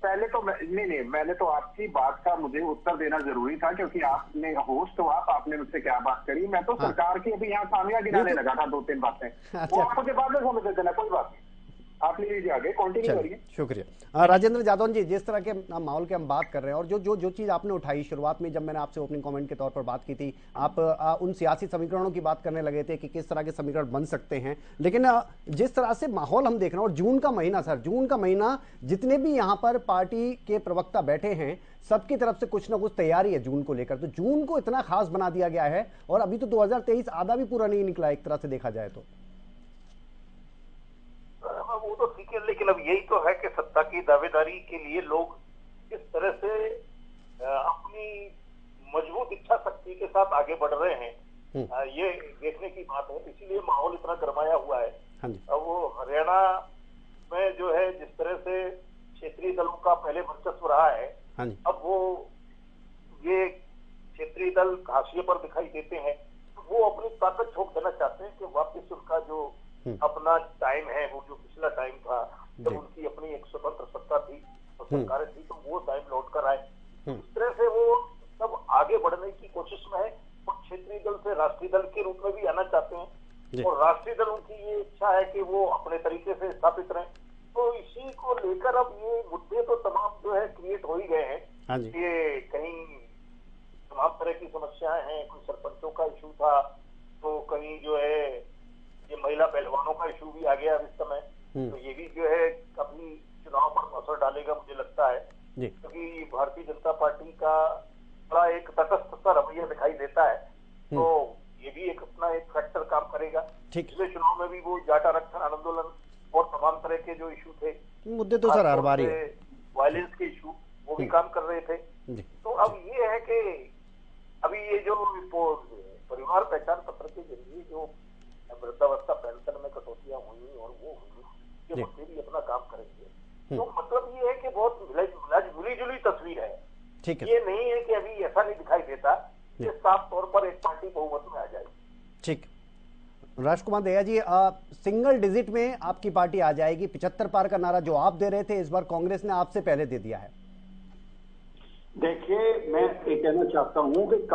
पहले तो नहीं, मैंने तो आपकी बात का मुझे उत्तर देना जरूरी था, क्योंकि आपने होस्ट हो, आपने मुझसे क्या बात करी। मैं तो सरकार की अभी यहाँ खामियां गिनाने लगा था 2-3 बातें, वो आप मुझे बाद में समझ देना, कोई बात नहीं, आप ले लीजिए आगे, कंटिन्यू करिए। शुक्रिया। राजेंद्र जादव जी, जिस तरह के माहौल की हम बात कर रहे हैं, और जो चीज आपने उठाई शुरुआत में, जब मैंने आपसे ओपनिंग कमेंट के तौर पर बात की थी, आप उन सियासी समीकरणों की बात करने लगे थे कि किस तरह के समीकरण बन सकते हैं, लेकिन जिस तरह से माहौल हम देख रहे हैं, और जून का महीना सर, जून का महीना, जितने भी यहाँ पर पार्टी के प्रवक्ता बैठे हैं, सबकी तरफ से कुछ ना कुछ तैयारी है जून को लेकर। तो जून को इतना खास बना दिया गया है, और अभी तो 2023 आधा भी पूरा नहीं निकला एक तरह से देखा जाए तो। वो तो ठीक है, लेकिन अब यही तो है कि सत्ता की दावेदारी के लिए लोग किस तरह से अपनी मजबूत इच्छा शक्ति के साथ आगे बढ़ रहे हैं, ये देखने की बात है। इसीलिए माहौल इतना गरमाया हुआ है। अब वो हरियाणा में जो है, जिस तरह से क्षेत्रीय दलों का पहले वर्चस्व रहा है, अब वो ये क्षेत्रीय दल हाशिए पर दिखाई देते हैं, तो वो अपनी ताकत झोंक देना चाहते हैं कि वापस उनका जो अपना टाइम है, वो जो पिछला टाइम था जब उनकी अपनी एक स्वतंत्र सत्ता थी और सरकारें थी, तो वो टाइम लौट कर आए। इस तरह से वो सब आगे बढ़ने की कोशिश में है, और क्षेत्रीय दल से राष्ट्रीय दल के रूप में भी आना चाहते हैं, और राष्ट्रीय दलों की ये इच्छा है कि वो अपने तरीके से स्थापित रहें। तो इसी को लेकर अब ये मुद्दे तो तमाम जो है क्रिएट हो ही गए हैं। ये कहीं तमाम तरह की समस्याएं हैं, कोई सरपंचों का इशू था, तो कहीं जो है ये महिला पहलवानों का इशू भी आ गया इस समय, तो ये भी जो है कभी चुनाव पर असर डालेगा मुझे लगता है, क्योंकि भारतीय जनता पार्टी का बड़ा एक तटस्थ सा रवैया दिखाई देता है, तो ये भी एक अपना एक फैक्टर काम करेगा। पिछले चुनाव में भी वो जाट आरक्षण आंदोलन और तमाम तरह के जो इशू थे, मुद्दे तो सर हर बार ही वायलेंस के इशू, वो भी काम कर रहे थे। तो अब ये है कि अभी ये जो परिवार पहचान पत्र के जरिए जो वृद्धावस्था पेंशन में कटौतियां हुई और वो हुई, ये मुद्दे भी अपना काम करेंगे। तो मतलब ये है कि बहुत मिली जुली तस्वीर है। ये नहीं है कि अभी ऐसा नहीं दिखाई देता कि साफ तौर पर एक पार्टी बहुमत में आ जाएगी। ठीक, राजकुमार दहिया जी, सिंगल डिजिट में आपकी पार्टी आ जाएगी। 75 पार का नारा जो आप दे रहे थे, इस बार कांग्रेस ने आपसे पहले दे दिया है। देखिए, मैं ये कहना चाहता हूं कि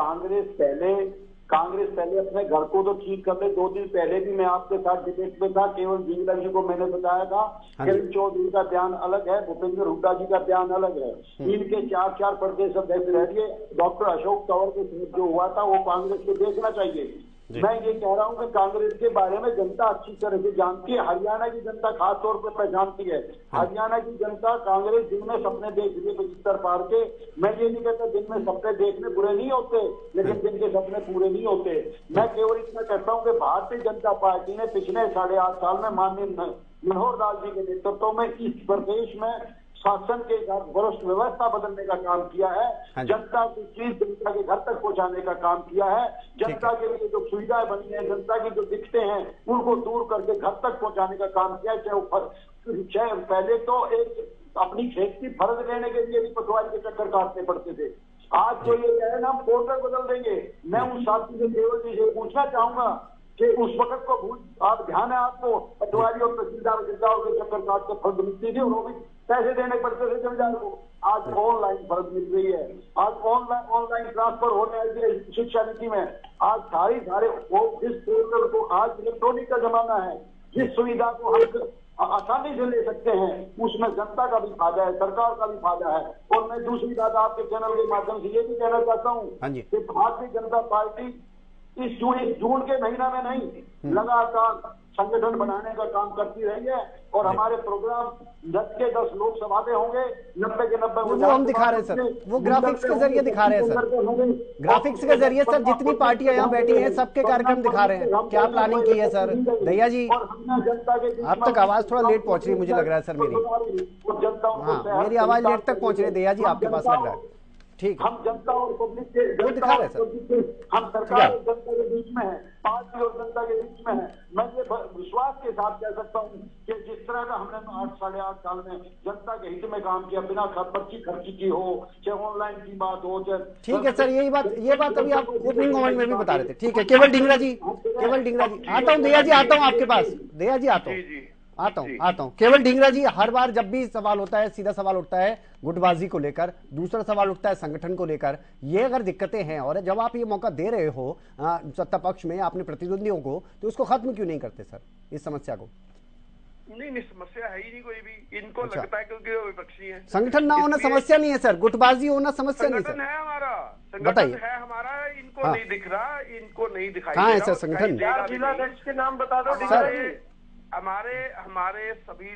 कांग्रेस पहले अपने घर को तो ठीक कर ले। 2 दिन पहले भी मैं आपके साथ डिबेट में था, केवल जिंगला जी को मैंने बताया था किरण चौधरी का बयान अलग है, भूपेंद्र हुड्डा जी का बयान अलग है। इनके 4 प्रदेश अध्यक्ष रह गए। डॉक्टर अशोक तंवर के साथ जो हुआ था वो कांग्रेस को देखना चाहिए। मैं ये कह रहा हूं कि कांग्रेस के बारे में जनता अच्छी तरह से जानती है, हरियाणा की जनता खास तौर पर पहचानती है। हरियाणा की जनता कांग्रेस दिन में सपने देख रही है 75 पार के। मैं ये नहीं कहता दिन में सपने देखने बुरे नहीं होते, लेकिन दिन के सपने पूरे नहीं होते। मैं केवल इतना कहता हूँ कि भारतीय जनता पार्टी ने पिछले 8.5 साल में माननीय मनोहर लाल जी के नेतृत्व में इस प्रदेश में शासन के वरिष्ठ व्यवस्था बदलने का काम किया है। जनता की चीज जनता के घर तक पहुंचाने का काम किया है। जनता के लिए जो सुविधाएं बनी है, जनता की जो दिक्कतें हैं, उनको दूर करके घर तक पहुंचाने का काम किया है। चाहे पहले तो एक अपनी खेत की फर्ज लेने के लिए भी पटवारी के चक्कर काटने पड़ते थे। आज तो ये है ना, हम पोर्टल बदल देंगे। मैं उन साथी से केवल जी से पूछना चाहूंगा कि उस वक्त को भूल, आप ध्यान है आपको, पटवारी और तहसीलदार के चक्कर काट के फर्ज मिलती थी, और वो भी पैसे देने पड़ते थे जमींदार को। आज ऑनलाइन फर्ज मिल रही है। आज ऑनलाइन ट्रांसफर होने वाली शिक्षा नीति में आज सारे वो जिस पोर्टल को, आज इलेक्ट्रॉनिक का जमाना है, जिस सुविधा को हम आसानी से ले सकते हैं, उसमें जनता का भी फायदा है, सरकार का भी फायदा है। और मैं दूसरी बात आपके चैनल के माध्यम से ये भी कहना चाहता हूँ कि भारतीय जनता पार्टी इस जून के महीना में नहीं, लगातार संगठन बनाने का काम करती रही है। और हमारे प्रोग्राम 10 के 10 लोकसभा में होंगे, 90 के 90 वो हम दिखा रहे हैं सर, वो ग्राफिक्स के जरिए दिखा रहे हैं सर, ग्राफिक्स के जरिए सर, जितनी पार्टियां यहाँ बैठी हैं सबके कार्यक्रम दिखा रहे हैं। क्या प्लानिंग की है सर? दहिया जी, आप तक आवाज थोड़ा लेट पहुंच रही है, मुझे लग रहा है सर मेरी। हाँ, मेरी आवाज लेट तक पहुंच रही है दहिया जी, आपके पास लग रहा है। ठीक है। हम जनता और पब्लिक के, हम सरकार और जनता के बीच में है, पार्टी और जनता के बीच में है। मैं ये विश्वास के साथ कह सकता हूँ कि जिस तरह का हमने 8 साढ़े 8 साल में जनता के हित में काम किया, बिना पर्ची खर्ची की हो, चाहे ऑनलाइन की बात हो, चाहे। ठीक है सर, ये बात अभी आप ओपनिंग कमेंट में भी बता रहे थे। ठीक है, केवल ढींगरा जी आता हूँ, दया जी आता हूँ आपके पास, दया जी आता हूँ। केवल ढींगरा जी, हर बार जब भी सवाल होता है, सीधा सवाल उठता है गुटबाजी को लेकर, दूसरा सवाल उठता है संगठन को लेकर। ये अगर दिक्कतें हैं और जब आप ये मौका दे रहे हो सत्ता पक्ष में अपने प्रतिद्वंदियों को, तो उसको खत्म क्यों नहीं करते सर, इस समस्या को? नहीं, समस्या है ही नहीं कोई भी। इनको लगता है क्योंकि वो विपक्षी है। संगठन ना होना समस्या नहीं है सर, गुटबाजी होना समस्या नहीं सर। है हमारा संगठन है हमारा, इनको नहीं दिख रहा, इनको नहीं दिखाई कहाँ है सर संगठन? जिलाध्यक्ष के नाम बता दो सर। हमारे सभी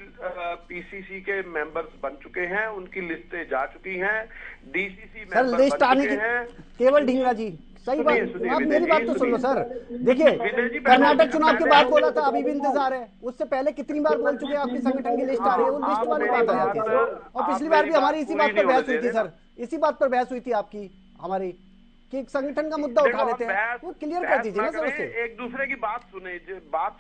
पीसीसी के मेंबर्स बन चुके हैं, उनकी लिस्टें जा चुकी हैं, डीसीसी मेंबर लिस्ट बन आने चुके की हैं। केवल ढींगरा जी, सही बात, आप मेरी बात तो सुन लो सर। देखिए, कर्नाटक चुनाव के बाद बोला था, अभी भी इंतजार है। उससे पहले कितनी बार बोल चुके हैं आपकी संगठन की लिस्ट आ रही है, वो लिस्ट वाली बात आ जाती है सर। और पिछली बार भी हमारी इसी बात पर बहस हुई थी सर, इसी बात पर बहस हुई थी आपकी हमारी, कि संगठन का मुद्दा उठा लेते हैं, वो क्लियर कर दीजिए ना सर उससे। एक दूसरे की बात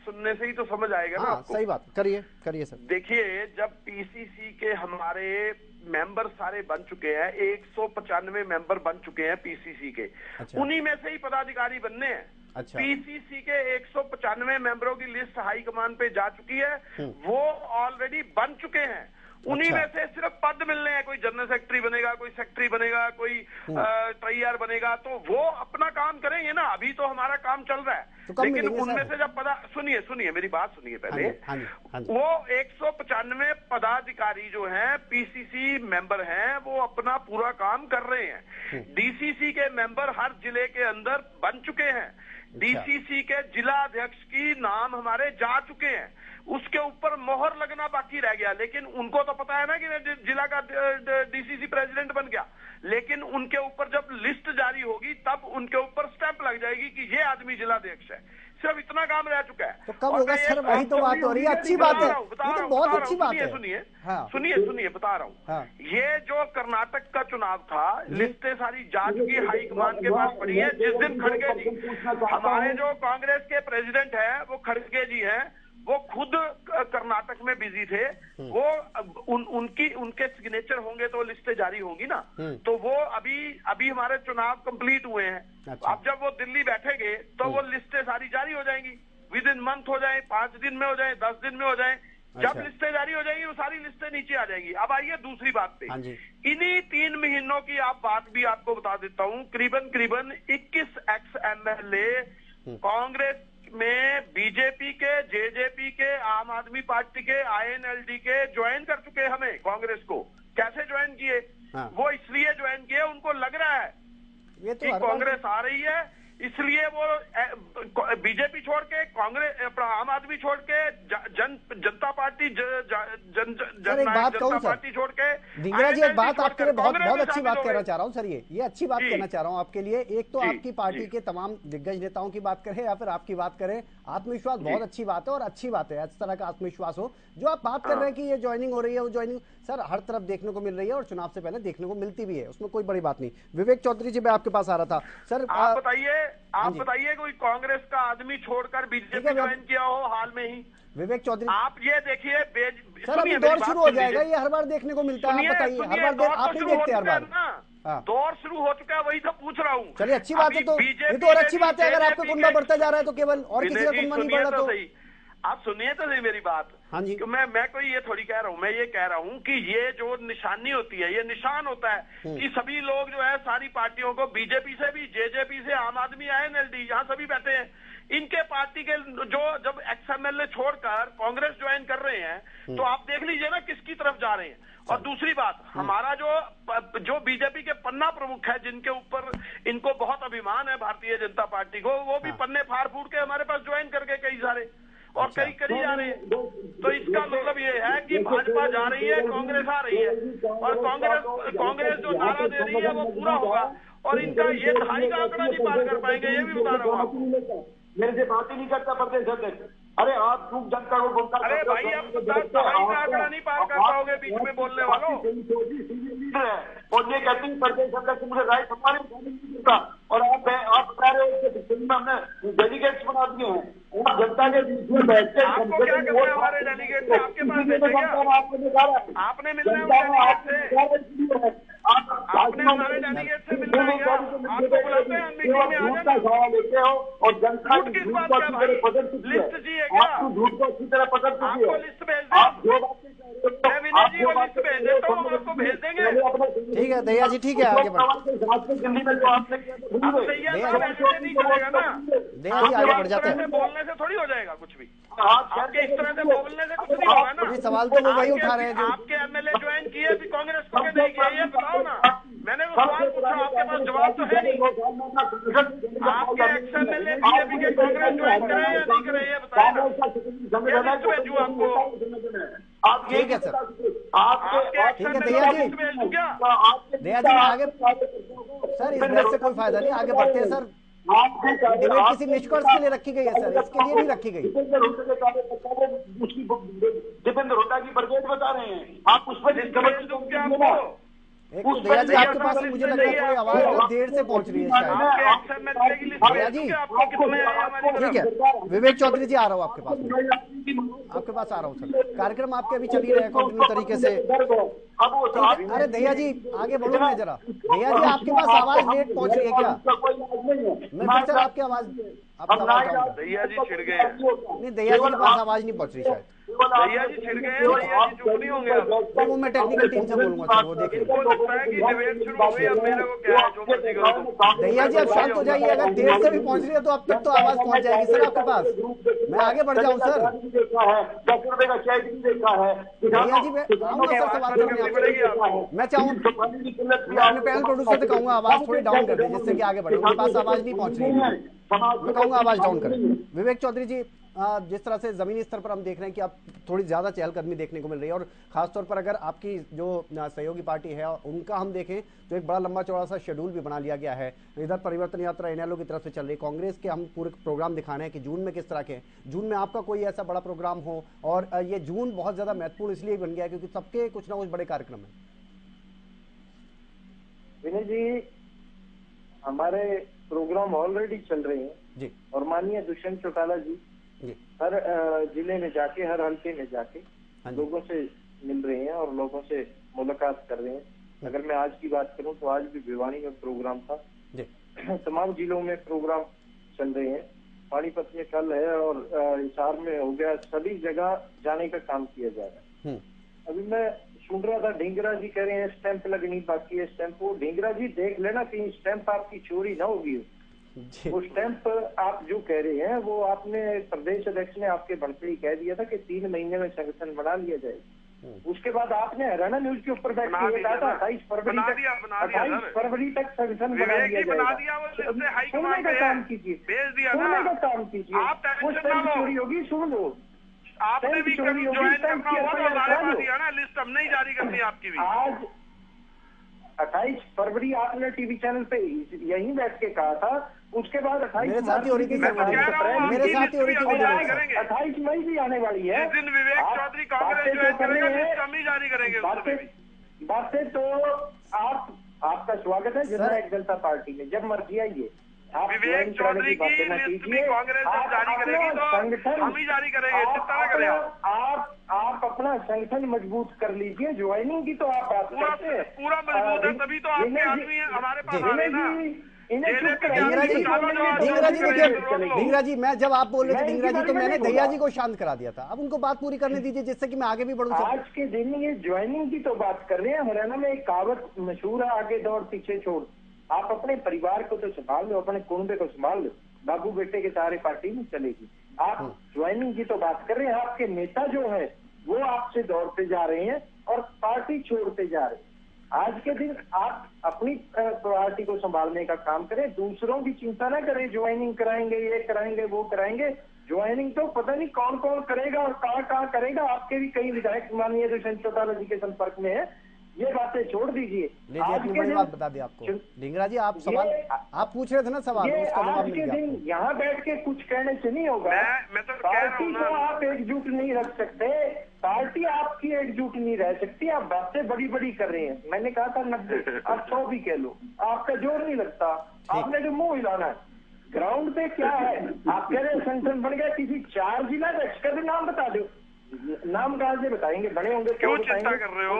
सुनने से ही तो समझ आएगा ना आपको। सही बात, करिए सर। देखिए, जब पीसीसी के हमारे मेंबर सारे बन चुके हैं, 195 मेंबर बन चुके हैं पीसीसी के, उन्हीं में से ही पदाधिकारी बनने हैं। पीसीसी के 195 मेंबरों की लिस्ट हाईकमान पे जा चुकी है, वो ऑलरेडी बन चुके हैं। उन्हीं में से सिर्फ पद मिलने हैं, कोई जनरल सेक्रेटरी बनेगा, कोई सेक्रेटरी बनेगा, कोई ट्रेजरर बनेगा, तो वो अपना काम करेंगे ना। अभी तो हमारा काम चल रहा है, लेकिन उनमें से जब सुनिए मेरी बात सुनिए पहले। वो 195 पदाधिकारी जो हैं, पीसीसी मेंबर हैं, वो अपना पूरा काम कर रहे हैं। डीसीसी के मेंबर हर जिले के अंदर बन चुके हैं। डीसीसी के जिला अध्यक्ष की नाम हमारे जा चुके हैं, उसके ऊपर मोहर लगना बाकी रह गया। लेकिन उनको तो पता है ना कि मैं जिला का डीसीसी प्रेसिडेंट बन गया, लेकिन उनके ऊपर जब लिस्ट जारी होगी तब उनके ऊपर स्टैंप लग जाएगी कि ये आदमी जिलाध्यक्ष है। सिर्फ इतना काम रह चुका है। तो कब होगा सर? वही तो बात हो रही है, अच्छी बात है, ये तो बहुत अच्छी बात है। सुनिए बता रहा हूँ। ये जो कर्नाटक का चुनाव था, लिस्टें सारी जा चुकी हाईकमान के पास पड़ी है। जिस दिन खड़गे जी, हमारे जो कांग्रेस के प्रेसिडेंट है, वो खड़गे जी हैं, वो खुद कर्नाटक में बिजी थे। वो उनके सिग्नेचर होंगे तो लिस्टें जारी होंगी ना। तो वो अभी हमारे चुनाव कंप्लीट हुए हैं। अब जब वो दिल्ली बैठेंगे तो वो लिस्टें सारी जारी हो जाएंगी, विद इन मंथ हो जाए, 5 दिन में हो जाए, 10 दिन में हो जाए। जब लिस्टें जारी हो जाएंगी वो सारी लिस्टें नीचे आ जाएंगी। अब आइए दूसरी बात पे। इन्हीं 3 महीनों की बात भी आपको बता देता हूँ। करीबन 21 एक्स MLA कांग्रेस में, बीजेपी के, जेजेपी के, आम आदमी पार्टी के, INLD के ज्वाइन कर चुके हैं हमें, कांग्रेस को। कैसे ज्वाइन किए? वो इसलिए ज्वाइन किए, उनको लग रहा है कि कांग्रेस आ रही है, इसलिए वो बीजेपी छोड़ के, कांग्रेस, आम आदमी छोड़ के, जनता पार्टी, जनता पार्टी छोड़ के। ढींगरा जी, एक बात आपके लिए बहुत अच्छी बात कहना चाह रहा हूँ सर, ये अच्छी बात कहना चाह रहा हूँ आपके लिए। एक तो आपकी पार्टी के तमाम दिग्गज नेताओं की बात करें या फिर आपकी बात करें, आत्मविश्वास बहुत अच्छी बात है, और अच्छी बात है इस तरह का आत्मविश्वास हो। जो आप बात कर रहे हैं कि ये ज्वाइनिंग हो रही है, वो ज्वाइनिंग सर हर तरफ देखने को मिल रही है और चुनाव से पहले देखने को मिलती भी है, उसमें कोई बड़ी बात नहीं। विवेक चौधरी जी, मैं आपके पास आ रहा था सर। आप बताइए कोई कांग्रेस का आदमी छोड़कर बीजेपी ज्वाइन किया हो हाल में ही? विवेक चौधरी, आप ये देखिए, सर अभी दौर शुरू हो जाएगा, ये हर बार देखने को मिलता है। आप बताइए, हर बार आप नहीं देखते हर बार? दौर शुरू हो चुका है, वही तो पूछ रहा हूँ। चलिए अच्छी बात है, तो ये तो और अच्छी बात है। अगर आपका कुंबा बढ़ता जा रहा है तो केवल, और किसी का कुंबा नहीं बढ़ रहा तो आप सुनिए तो सही मेरी बात। हाँ जी। मैं कोई ये थोड़ी कह रहा हूँ, मैं ये कह रहा हूँ कि ये जो निशानी होती है, ये निशान होता है कि सभी लोग जो है, सारी पार्टियों को, बीजेपी से भी, जेजेपी से, आम आदमी, INLD, यहाँ सभी बैठे हैं, इनके पार्टी के जो जब XMLA छोड़कर कांग्रेस ज्वाइन कर रहे हैं, तो आप देख लीजिए ना किसकी तरफ जा रहे हैं। और दूसरी बात, हमारा जो बीजेपी के पन्ना प्रमुख है, जिनके ऊपर इनको बहुत अभिमान है भारतीय जनता पार्टी को, वो भी पन्ने फाड़ फूट के हमारे पास ज्वाइन करके कई सारे और कई करी जा रहे हैं। तो इसका मतलब ये है कि भाजपा जा रही है, कांग्रेस आ रही है, और कांग्रेस जो नारा दे रही है वो पूरा होगा, और इनका ये 2.5 का आंकड़ा नहीं पार कर पाएंगे, ये भी बता रहा हूँ आपको। मेरे से बात ही नहीं करता प्रदेश अध्यक्ष। अरे आप खूब जनता को बोलता, अरे भाई, आप 2.5 का आंकड़ा नहीं पार कर पाओगे बीच में बोलने वालों। और ये कहते हैं प्रदेश अध्यक्ष मुझे राइट हमारे नहीं देता, और आप बता रहे हो कि दिल्ली में हमने डेलीगेट्स बना दिए हैं। और जनता के बीच में बैठ के आपको क्या करना है हमारे डेलीगेट से? आपके पास भेजे क्या? आपको निकाला, आपने मिलना है डेलीगेट से, आपने हमारे डेलीगेट से मिलना है क्या? आपको बुलाते हैं मीटिंग में आ जाना। लेते हो और जनता झूठ किस बात का भाई? लिस्ट चाहिए क्या? आपको झूठ को अच्छी तरह पकड़ चुकी आपको है। लिस्ट भेज दें, आप जो बातें मैं विनय जी को लिस्ट भेज देता हूँ, आपको भेज देंगे। ठीक है दहिया जी, ठीक है आगे बढ़ दिल्ली में जो आपने किया तो भूल गए। दहिया साहब ऐसे नहीं चलेगा ना, दहिया जी आगे बढ़ जाते हैं। बोलने से थोड़ी हो जाएगा कुछ भी, आपके इस तरह से बोलने से कुछ नहीं होगा ना। सवाल तो वो वही उठा रहे हैं जो आपके एमएलए ज्वाइन किए भी कांग्रेस को के नहीं किए, ये बताओ ना। मैंने वो सवाल पूछा, आपके पास जवाब तो है नहीं। आपके एक्स एमएलए बीजेपी के कांग्रेस ज्वाइन करें या नहीं करें, ये बताइए ना। भेजू आपको, ठीक है सर, आपके ठीक है दहिया जी, भेजू क्या? दहिया जी आगे सर, इस बहस से कोई फायदा नहीं, आगे बढ़ते हैं सर। डिबेट किसी निष्कर्ष के लिए रखी गई है सर, इसके लिए नहीं रखी गई। दीपेंद्र हुड्डा की ब्रिगेड बता रहे हैं, आप उस पर एक तो दहिया जी आपके पास मुझे लग रहा है थोड़ी आवाज बहुत देर से पहुंच रही है शायद। दहिया जी ठीक है, विवेक चौधरी जी आ रहा हूँ आपके पास आ रहा हूँ सर। कार्यक्रम आपके अभी चल ही रहे हैं कंटिन्यू तरीके से। अरे दहिया जी आगे बढ़ो ना जरा। दहिया जी आपके पास आवाज लेट पहुंच रही है क्या? मैं फिर सर आपकी आवाज दहिया जी छिड़ गए हैं। नहीं, दहिया जी के पास आवाज नहीं पहुंच रही शायद। दहिया जी छिड़ गए हैं, दहिया जी चुप नहीं होंगे अब। वो मैं टेक्निकल टीम से बोलूंगा सर, वो देख इनको लगता है कि डिबेट शुरू हो गई, अब मेरे को क्या है, जो मर्जी करो। दहिया जी अब शांत हो जाइए, अगर देर से भी पहुंच रही है तो अब तक तो आवाज पहुंच जाएगी सर आपके पास। मैं आगे बढ़ जाऊं सर। 10 रुपए का चाय भी देखा है। दहिया जी मैं आऊंगा सर सवाल करने। मैं चाहूँ मैं अपने पैनल प्रोड्यूसर से कहूंगा आवाज थोड़ी डाउन कर दे, जिससे कि आगे बढ़े। उनके पास आवाज नहीं पहुंच रही है, मैं कहूंगा आवाज डाउन करें। विवेक चौधरी जी, जिस तरह से जमीनी स्तर पर हम देख रहे हैं कि आप थोड़ी ज्यादा चहलकदमी देखने को मिल रही है, और खासतौर पर अगर आपकी जो सहयोगी पार्टी है उनका हम देखें तो एक बड़ा लंबा चौड़ा सा शेड्यूल भी बना लिया गया है। इधर परिवर्तन यात्रा इनेलो की तरफ से चल रही, कांग्रेस के हम पूरे प्रोग्राम दिखाने हैं कि जून में किस तरह के, जून में आपका कोई ऐसा बड़ा प्रोग्राम हो। और ये जून बहुत ज्यादा महत्वपूर्ण इसलिए बन गया है क्योंकि सबके कुछ ना कुछ बड़े कार्यक्रम है। विनय जी, हमारे प्रोग्राम ऑलरेडी चल रहे हैं जी, और माननीय दुष्यंत चौटाला जी हर जिले में जाके, हर हल्के में जाके लोगों से मिल रहे हैं और लोगों से मुलाकात कर रहे हैं। अगर मैं आज की बात करूं तो आज भी भिवानी में प्रोग्राम था, तमाम जिलों में प्रोग्राम चल रहे हैं। पानीपत में कल है और हिसार में हो गया, सभी जगह जाने का काम किया जा रहा है। अभी मैं सुन रहा था, ढींगरा जी कह रहे हैं स्टैंप लगनी बाकी है, स्टैंप वो ढींगरा जी देख लेना कहीं स्टैंप आपकी चोरी ना होगी। वो स्टैंप आप जो कह रहे हैं वो आपने प्रदेश अध्यक्ष ने आपके बढ़ते ही कह दिया था कि 3 महीने में संगठन बना लिया जाए। उसके बाद आपने हरियाणा न्यूज के ऊपर बैठ के कहा था 28 फरवरी तक संगठन बना लिया जाएगा। सुनने का काम कीजिए, सुनने का काम कीजिए। वो स्टैंप चोरी होगी, सुन लो। आपने भी कभी ज्वाइन करना हुआ तो हमारे पास ही है ना, लिस्ट अब नहीं जारी करनी आपकी भी। आज 28 फरवरी आपने टीवी चैनल पे यहीं बैठ के कहा था, उसके बाद 28 मेरे साथ ही हो रही थी, मेरे साथ ही हो रही थी। 28 मई भी आने वाली है। जिस दिन विवेक चौधरी कांग्रेस ज्वाइन करेगा लिस्ट हम ही जारी करेंगे। बातें तो आपका स्वागत है जननायक जनता पार्टी में, जब मर्जी आइए। विवेक चौधरी की लिस्ट भी कांग्रेस जब जारी करेगी तो संगठन हम ही जारी करेंगे, चिंता न करें आप अपना संगठन मजबूत कर लीजिए। ज्वाइनिंग की तो आप बात करते हैं, पूरा मजबूत है तभी तो आपके आदमी हमारे पास आ रहे ना। ढींगरा जी, मैं जब आप बोल रहे थे ढींगरा जी तो मैंने दहिया जी को शांत करा दिया था। अब उनको बात पूरी करने दीजिए जिससे कि मैं आगे भी बढ़ूं। आज के दिन ये ज्वाइनिंग की तो बात कर रहे हैं। हरियाणा में एक कहावत मशहूर है, आगे दौड़ पीछे छोड़। आप अपने परिवार को तो संभाल लो, अपने कुंबे को संभाल लो, बाबू बेटे के सहारे पार्टी नहीं चलेगी। आप ज्वाइनिंग की तो बात कर रहे हैं। आपके नेता जो है वो आपसे दौड़ते जा रहे हैं और पार्टी छोड़ते जा रहे हैं। आज के दिन आप अपनी पार्टी को संभालने का काम करें, दूसरों की चिंता ना करें। ज्वाइनिंग कराएंगे, ये कराएंगे, वो कराएंगे। ज्वाइनिंग तो पता नहीं कौन कौन करेगा और कहाँ कहाँ करेगा। आपके भी कई विधायक माननीय दुष्यंत चौटाला जी के संपर्क में है। ये बातें छोड़ दीजिए। आज के दिन बात बता दी आपको ढींगरा जी, आप सवाल आप पूछ रहे थे ना, सवाल उसका जवाब मिल गया। आज के दिन यहाँ बैठ के कुछ कहने से नहीं होगा। मैं तो पार्टी को आप एकजुट नहीं रख सकते, पार्टी आपकी एकजुट नहीं रह सकती। आप बातें बड़ी बड़ी कर रहे हैं। मैंने कहा था 90, आप 100 भी कह लो, आपका जोर नहीं लगता। आपने जो मुंह हिलाना है, ग्राउंड पे क्या है? आप कह रहे संगठन बन गया, किसी 4 जिला का भी नाम बता दो। नाम कहाँ से बताएंगे? बने होंगे, क्यों चिंता कर रहे हो?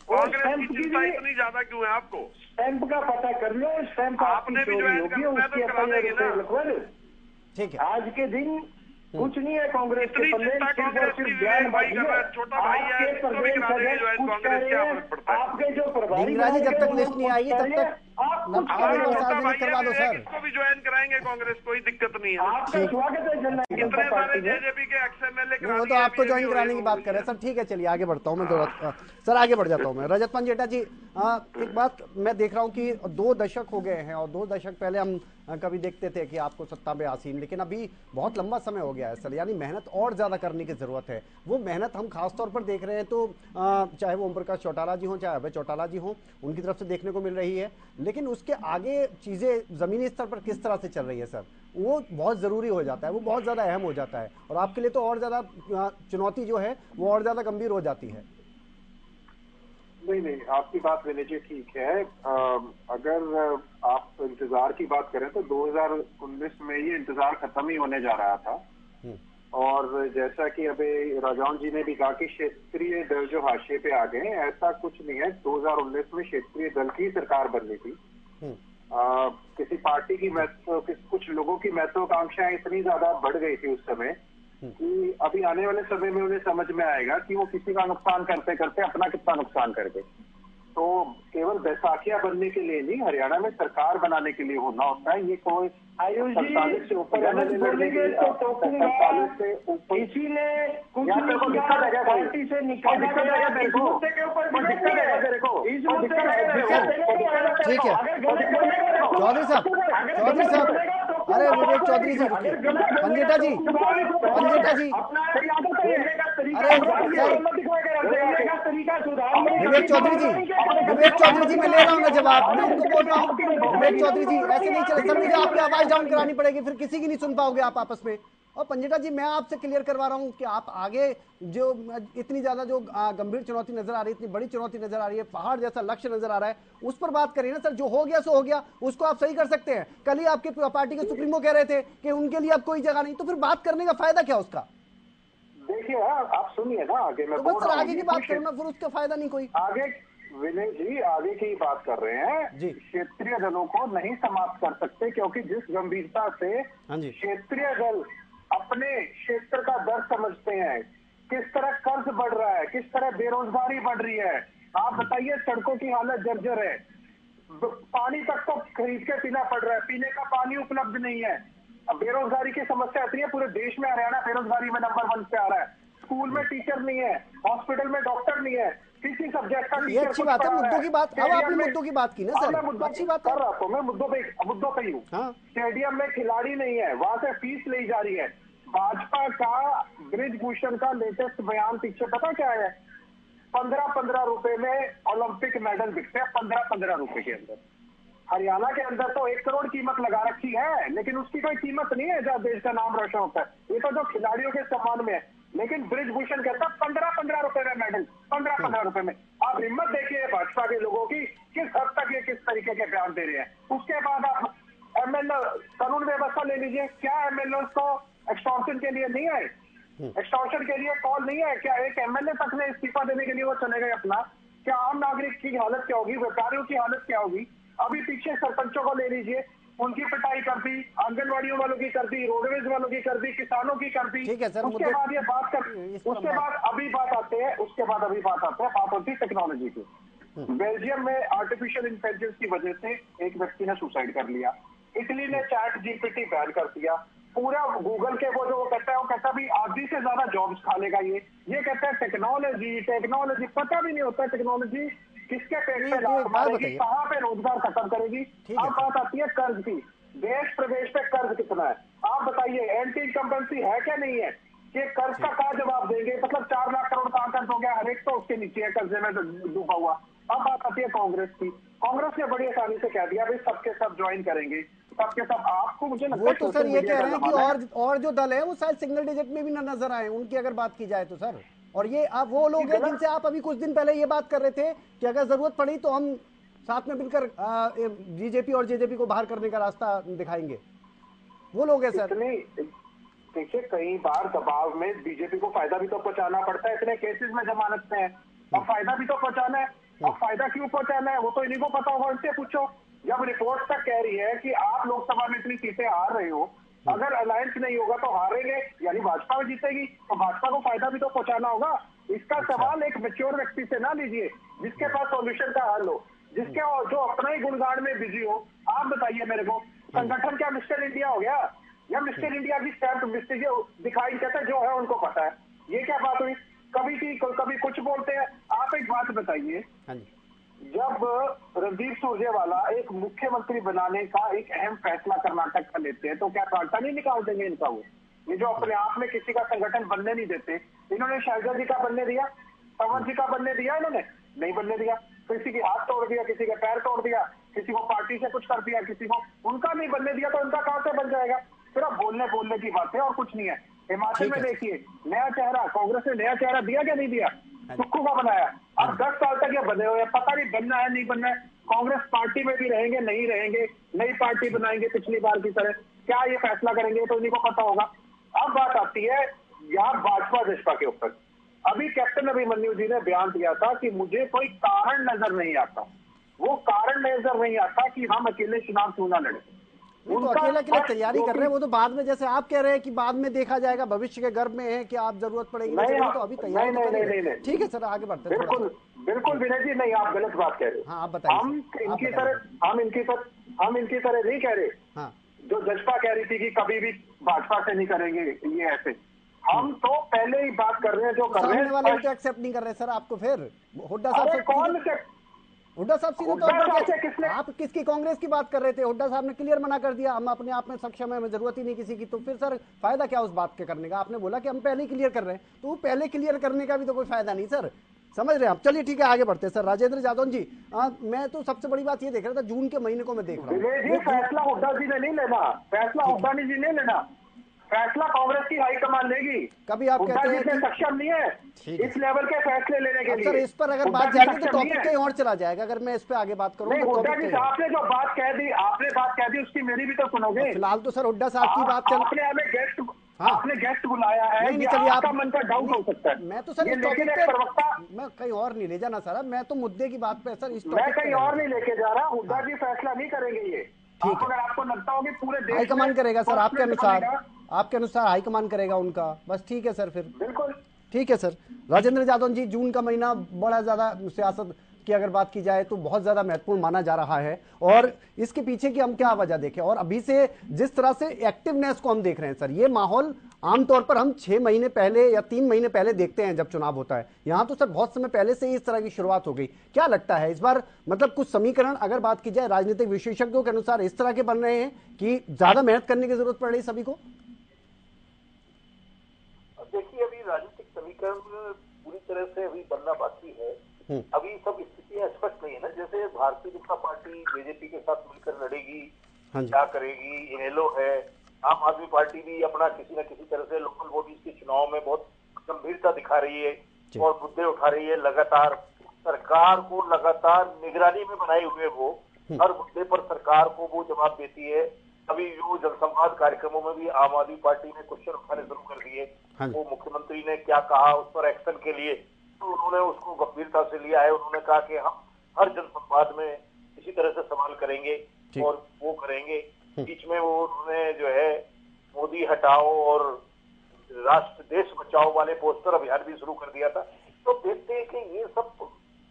कांग्रेस की चिंता इतनी ज्यादा क्यों है आपको? स्टैंप का पता कर लो, स्टैंप आपने भी ज्वाइन करना है तो करा देंगे ना। ठीक है, आज के दिन कुछ नहीं है कांग्रेस के पल्ले, छोटा भाई है, इसको भी करा देंगे ज्वाइन, कांग्रेस क्या फर्क पड़ता है? आपके जो प्रभारी जी जब तक लिस्ट नहीं आएगी तब तक करवा दो सर, इसको भी ज्वाइन कराएंगे कांग्रेस, कोई दिक्कत नहीं है। आपका स्वागत है जनता इतने सारे जेजेपी के XMLA वो तो आपको ज्वाइन कराने की बात कर रहे हैं सर। ठीक है, चलिए आगे बढ़ता हूँ मैं थोड़ा सर, आगे बढ़ जाता हूँ मैं। रजत पंजेटा जी, एक बात मैं देख रहा हूँ कि 2 दशक हो गए हैं, और 2 दशक पहले हम कभी देखते थे कि आपको सत्ता में आसीन, लेकिन अभी बहुत लंबा समय हो गया है सर, यानी मेहनत और ज्यादा करने की जरूरत है। वो मेहनत हम खासतौर पर देख रहे हैं तो चाहे वो ओम प्रकाश चौटाला जी हों, चाहे अभय चौटाला जी हों, उनकी तरफ से देखने को मिल रही है। लेकिन उसके आगे चीजें जमीनी स्तर पर किस तरह से चल रही है सर, वो बहुत जरूरी हो जाता है, वो बहुत ज्यादा अहम हो जाता है, और आपके लिए तो और ज्यादा चुनौती जो है वो और ज्यादा गंभीर हो जाती है। नहीं, आपकी बात विनय जी ठीक है। अगर आप इंतजार की बात करें तो 2019 में ये इंतजार खत्म ही होने जा रहा था, और जैसा कि अभी राजौन जी ने भी कहा कि क्षेत्रीय दल जो हाशिए पे आ गए, ऐसा कुछ नहीं है। 2019 में क्षेत्रीय दल की सरकार बननी थी। किसी पार्टी की कुछ लोगों की महत्वाकांक्षाएं इतनी ज्यादा बढ़ गई थी उस समय कि अभी आने वाले समय में उन्हें समझ में आएगा कि वो किसी का नुकसान करते करते अपना कितना नुकसान कर गए। तो केवल बैसाखिया बनने के लिए नहीं, हरियाणा में सरकार बनाने के लिए होना होता है। ये कोई 47 से ऊपर बोलेंगे तो टोकूंगा, किसी ने कुछ नहीं किया, पार्टी से निकाला गया, इस मुद्दे के ऊपर इस मुद्दे ठीक है चौधरी साहब, अरे विवेक चौधरी जी, पंजेटा जी, अरे विवेक चौधरी जी मैं ले रहा हूँ ना जवाब, मैं उनको बोल रहा हूँ। विवेक चौधरी जी ऐसे नहीं चले सर, मुझे आपकी आवाज डाउन करानी पड़ेगी, फिर किसी की नहीं सुन पाओगे आप आपस में। और पंजेटा जी मैं आपसे क्लियर करवा रहा हूँ कि आप आगे जो इतनी ज्यादा जो गंभीर चुनौती नजर आ रही है, इतनी बड़ी चुनौती नजर आ रही है, पहाड़ जैसा लक्ष्य नजर आ रहा है, उस पर बात करिए ना सर। जो हो गया सो हो गया, उसको आप सही कर सकते हैं। कल ही आपके पार्टी के सुप्रीमो कह रहे थे कि उनके लिए अब कोई जगह नहीं, तो फिर बात करने का फायदा क्या उसका? देखिए आप सुनिए ना, आगे मैं तो सर आगे की बात करो ना, फिर उसका फायदा नहीं कोई। आगे विनय जी आगे की बात कर रहे हैं जी। क्षेत्रीय दलों को नहीं समाप्त कर सकते, क्योंकि जिस गंभीरता से क्षेत्रीय दल अपने क्षेत्र का दर्द समझते हैं, किस तरह कर्ज बढ़ रहा है, किस तरह बेरोजगारी बढ़ रही है। आप बताइए, सड़कों की हालत जर्जर है, पानी तक तो खरीद के पीना पड़ रहा है, पीने का पानी उपलब्ध नहीं है। अब बेरोजगारी की समस्या इतनी है, पूरे देश में हरियाणा बेरोजगारी में नंबर 1 पे आ रहा है। स्कूल में टीचर नहीं है, हॉस्पिटल में डॉक्टर नहीं है, किसी सब्जेक्ट का टीचर। अच्छी बात है, मुद्दों की बात। अब आपने मुद्दों की बात की ना सर, अच्छी बात कर रहा हूँ मैं, मुद्दों पे ही हूँ। स्टेडियम में खिलाड़ी नहीं है, वहां से फीस ली जा रही है। भाजपा का ब्रिजभूषण का लेटेस्ट बयान पीछे पता क्या है? 15-15 रुपए में ओलंपिक मेडल बिकते हैं, 15-15 रुपए के अंदर। हरियाणा के अंदर तो 1 करोड़ कीमत लगा रखी है, लेकिन उसकी कोई कीमत नहीं है जहाँ देश का नाम रोशन होता है। ये तो जो खिलाड़ियों के सम्मान में है, लेकिन ब्रिजभूषण कहता है 15-15 रुपए में मेडल, 15-15 रुपए में। आप हिम्मत देखिए भाजपा के लोगों की, किस हद तक ये किस तरीके के बयान दे रहे हैं। उसके बाद आप MLA कानून व्यवस्था ले लीजिए, क्या MLA को एक्सटॉर्शन के लिए नहीं आए? एक्सटॉर्शन के लिए कॉल नहीं है क्या? एक MLA तक ने इस्तीफा देने के लिए वो चले गए अपना। क्या आम नागरिक की हालत क्या होगी, व्यापारियों की हालत क्या होगी? अभी पीछे सरपंचों को ले लीजिए, उनकी पिटाई कर दी, आंगनबाड़ियों वालों की कर दी, रोडवेज वालों की कर दी, किसानों की कर दी। उसके बाद ये बात कर, उसके बाद अभी बात आते हैं, बात होती है टेक्नोलॉजी की। बेल्जियम में आर्टिफिशियल इंटेलिजेंस की वजह से एक व्यक्ति ने सुसाइड कर लिया। इटली ने चैट GPT बैन कर दिया। पूरा गूगल के वो कहता भी आधी से ज्यादा जॉब्स खा लेगा ये कहता है टेक्नोलॉजी। पता भी नहीं होता टेक्नोलॉजी किसके पेट पे लात मारेगी, कहाँ पे रोजगार खत्म करेगी। अब बात आती है कर्ज की। देश प्रदेश पे कर्ज कितना है आप बताइए? एंटी इनकम्बेंसी है क्या नहीं है? कि कर्ज का क्या जवाब देंगे? मतलब 4 लाख करोड़ का कर्ज हो गया, हर एक तो उसके नीचे है कर्जे में डूबा हुआ। अब बात आती है कांग्रेस की। कांग्रेस ने बड़ी आसानी से कह दिया भाई सबके सब ज्वाइन करेंगे, सबके सब। आपको मुझे लगता वो है तो सर ये कह रहे हैं कि और जो दल है वो शायद सिंगल डिजिट में भी ना नजर आए, उनकी अगर बात की जाए तो सर। और ये आप वो लोग हैं जिनसे आप अभी कुछ दिन पहले ये बात कर रहे थे कि अगर जरूरत पड़ी तो हम साथ में मिलकर बीजेपी और जेजेपी को बाहर करने का रास्ता दिखाएंगे, वो लोग हैं सर। देखिए कई बार दबाव में बीजेपी को फायदा भी तो पहुंचाना पड़ता है, इतने केसेस में जमानत में है और फायदा भी तो पहुंचाना है। और फायदा क्यों पहुंचाना है वो तो इन्हीं को पता होगा, उनसे पूछो। जब रिपोर्ट तक कह रही है कि आप लोकसभा में इतनी सीटें हार रहे हो, अगर अलायंस नहीं होगा तो हारेंगे, यानी भाजपा में जीतेगी, तो भाजपा को फायदा भी तो पहुंचाना होगा। इसका सवाल एक मैच्योर व्यक्ति से ना लीजिए जिसके पास सॉल्यूशन का हल हो, जिसके जो अपना ही गुणगान में बिजी हो। आप बताइए मेरे को, संगठन क्या मिस्टर इंडिया हो गया या मिस्टर इंडिया की स्टैंप मिस्टर दिखाई कहते हैं, जो है उनको पता है। ये क्या बात हुई, कभी कुछ बोलते हैं। आप एक बात बताइए, जब रणदीप सुरजेवाला एक मुख्यमंत्री बनाने का एक अहम फैसला कर्नाटक का लेते हैं तो क्या कांटा नहीं निकाल देंगे इनका? वो ये जो अपने आप में किसी का संगठन बनने नहीं देते, इन्होंने शैलजा जी का बनने दिया, संवर जी का बनने दिया, इन्होंने नहीं बनने दिया। किसी की हाथ तोड़ दिया, किसी का पैर तोड़ दिया, किसी को पार्टी से कुछ कर दिया, किसी को उनका नहीं बनने दिया, तो उनका कहां से बन जाएगा? सिर्फ बोलने की बात है और कुछ नहीं है। हिमाचल में देखिए नया चेहरा, कांग्रेस ने नया चेहरा दिया क्या नहीं दिया? सुक्खू का बनाया। अब 10 साल तक ये बने हुए, पता नहीं बनना है नहीं बनना है। कांग्रेस पार्टी में भी रहेंगे नहीं रहेंगे, नई पार्टी बनाएंगे पिछली बार की तरह, क्या ये फैसला करेंगे तो इन्हीं को पता होगा। अब बात आती है यहाँ भाजपा जशपा के ऊपर। अभी कैप्टन अभिमन्यु जी ने बयान दिया था कि मुझे कोई कारण नजर नहीं आता, वो कारण नजर नहीं आता कि हम अकेले चुनाव क्यों ना लड़े। तो अकेला तैयारी कर रहे हैं, वो तो बाद में, जैसे आप कह रहे हैं कि बाद में देखा जाएगा, भविष्य के गर्भ में है कि आप जरूरत पड़ेगी, तो अभी तैयारी नहीं। ठीक है सर, आगे बढ़ते हैं। बिल्कुल विनय जी, नहीं आप गलत बात कह रहे हो। हाँ, आप बताइए। हम इनकी तरह नहीं कह रहे। हाँ। जो जजपा कह रही थी कि कभी भी भाजपा से नहीं करेंगे ये ऐसे, हम तो पहले ही बात कर रहे हैं जो कर रहे हैं। वाले तो एक्सेप्ट नहीं कर रहे सर आपको। फिर हुड्डा साहब कौन से हुड्डा साहब सीधे तौर पर, आप किसकी कांग्रेस की बात कर रहे थे? हुड्डा साहब ने क्लियर मना कर दिया, हम अपने आप में सक्षम है, हमें जरूरत ही नहीं किसी की। तो फिर सर फायदा क्या उस बात के करने का? आपने बोला कि हम पहले ही क्लियर कर रहे हैं, तो पहले क्लियर करने का भी तो कोई फायदा नहीं सर, समझ रहे हैं आप? चलिए ठीक है, आगे बढ़ते हैं सर। राजेंद्र जादौन जी, मैं तो सबसे बड़ी बात ये देख रहा था, जून के महीने को मैं देख रहा हूँ। फैसला हुड्डा जी ने नहीं लेना, फैसला हुड्डा जी ने लेना, फैसला कांग्रेस की हाईकमान लेगी। कभी आप कहते हैं कि सक्षम नहीं है इस लेवल के फैसले लेने के लिए। सर इस पर अगर बात जाएगी तो टॉपिक कहीं और चला जाएगा। अगर मैं इस पे आगे बात करूँ तो हुड्डा जी आपने जो बात कह दी, आपने बात कह दी, उसकी मेरी भी तो सुनोगे। फिलहाल तो सर हुड्डा साहब की बात आपने हमें गेस्ट, आपने गेस्ट बुलाया है, नहीं चलिए, आपका मन का डाउट हो सकता है। मैं तो सर इस टॉपिक पे मैं कहीं और नहीं ले जाना सर, मैं तो मुद्दे की बात पे सर, इस मैं कहीं और नहीं लेके जा रहा। हुड्डा जी फैसला नहीं करेंगे ये। अगर आपको लगता हो कि पूरे देश हाईकमान करेगा सर, आपके अनुसार हाईकमान करेगा उनका, बस ठीक है सर, फिर बिल्कुल ठीक है सर। राजेंद्र जादौन जी, जून का महीना बड़ा ज्यादा सियासत की अगर बात की जाए तो बहुत ज्यादा महत्वपूर्ण माना जा रहा है, और इसके पीछे की हम क्या वजह देखें, और अभी से जिस तरह से एक्टिवनेस को हम देख रहे हैं सर, ये माहौल आमतौर पर हम 6 महीने पहले या 3 महीने पहले देखते हैं जब चुनाव होता है। यहां तो सर बहुत समय पहले से ही इस तरह की शुरुआत हो गई। क्या लगता है इस बार, मतलब कुछ समीकरण अगर बात की जाए राजनीतिक विशेषज्ञों के अनुसार इस तरह के बन रहे हैं कि ज्यादा मेहनत करने की जरूरत पड़ रही सभी को? देखिए, अभी राजनीतिक समीकरण पूरी तरह से अभी बनना बाकी है। अभी सब स्थितियां स्पष्ट नहीं है ना। जैसे भारतीय जनता पार्टी बीजेपी के साथ मिलकर लड़ेगी, क्या करेगी, इनेलो है, आम आदमी पार्टी भी अपना किसी न किसी तरह से लोकल बॉडीज के चुनाव में बहुत गंभीरता दिखा रही है और मुद्दे उठा रही है। लगातार सरकार को लगातार निगरानी में बनाए हुए वो हर मुद्दे पर सरकार को वो जवाब देती है। अभी जो जनसंवाद कार्यक्रमों में भी आम आदमी पार्टी ने क्वेश्चन उठाने शुरू कर दिए। वो मुख्यमंत्री ने क्या कहा उस पर एक्शन के लिए, तो उन्होंने उसको गंभीरता से लिया है। उन्होंने कहा कि हम हर जनसंवाद में इसी तरह से सवाल करेंगे और वो करेंगे। बीच में वो उन्होंने जो है मोदी हटाओ और राष्ट्र देश बचाओ वाले पोस्टर अभियान भी शुरू कर दिया था। तो देखते हैं कि ये सब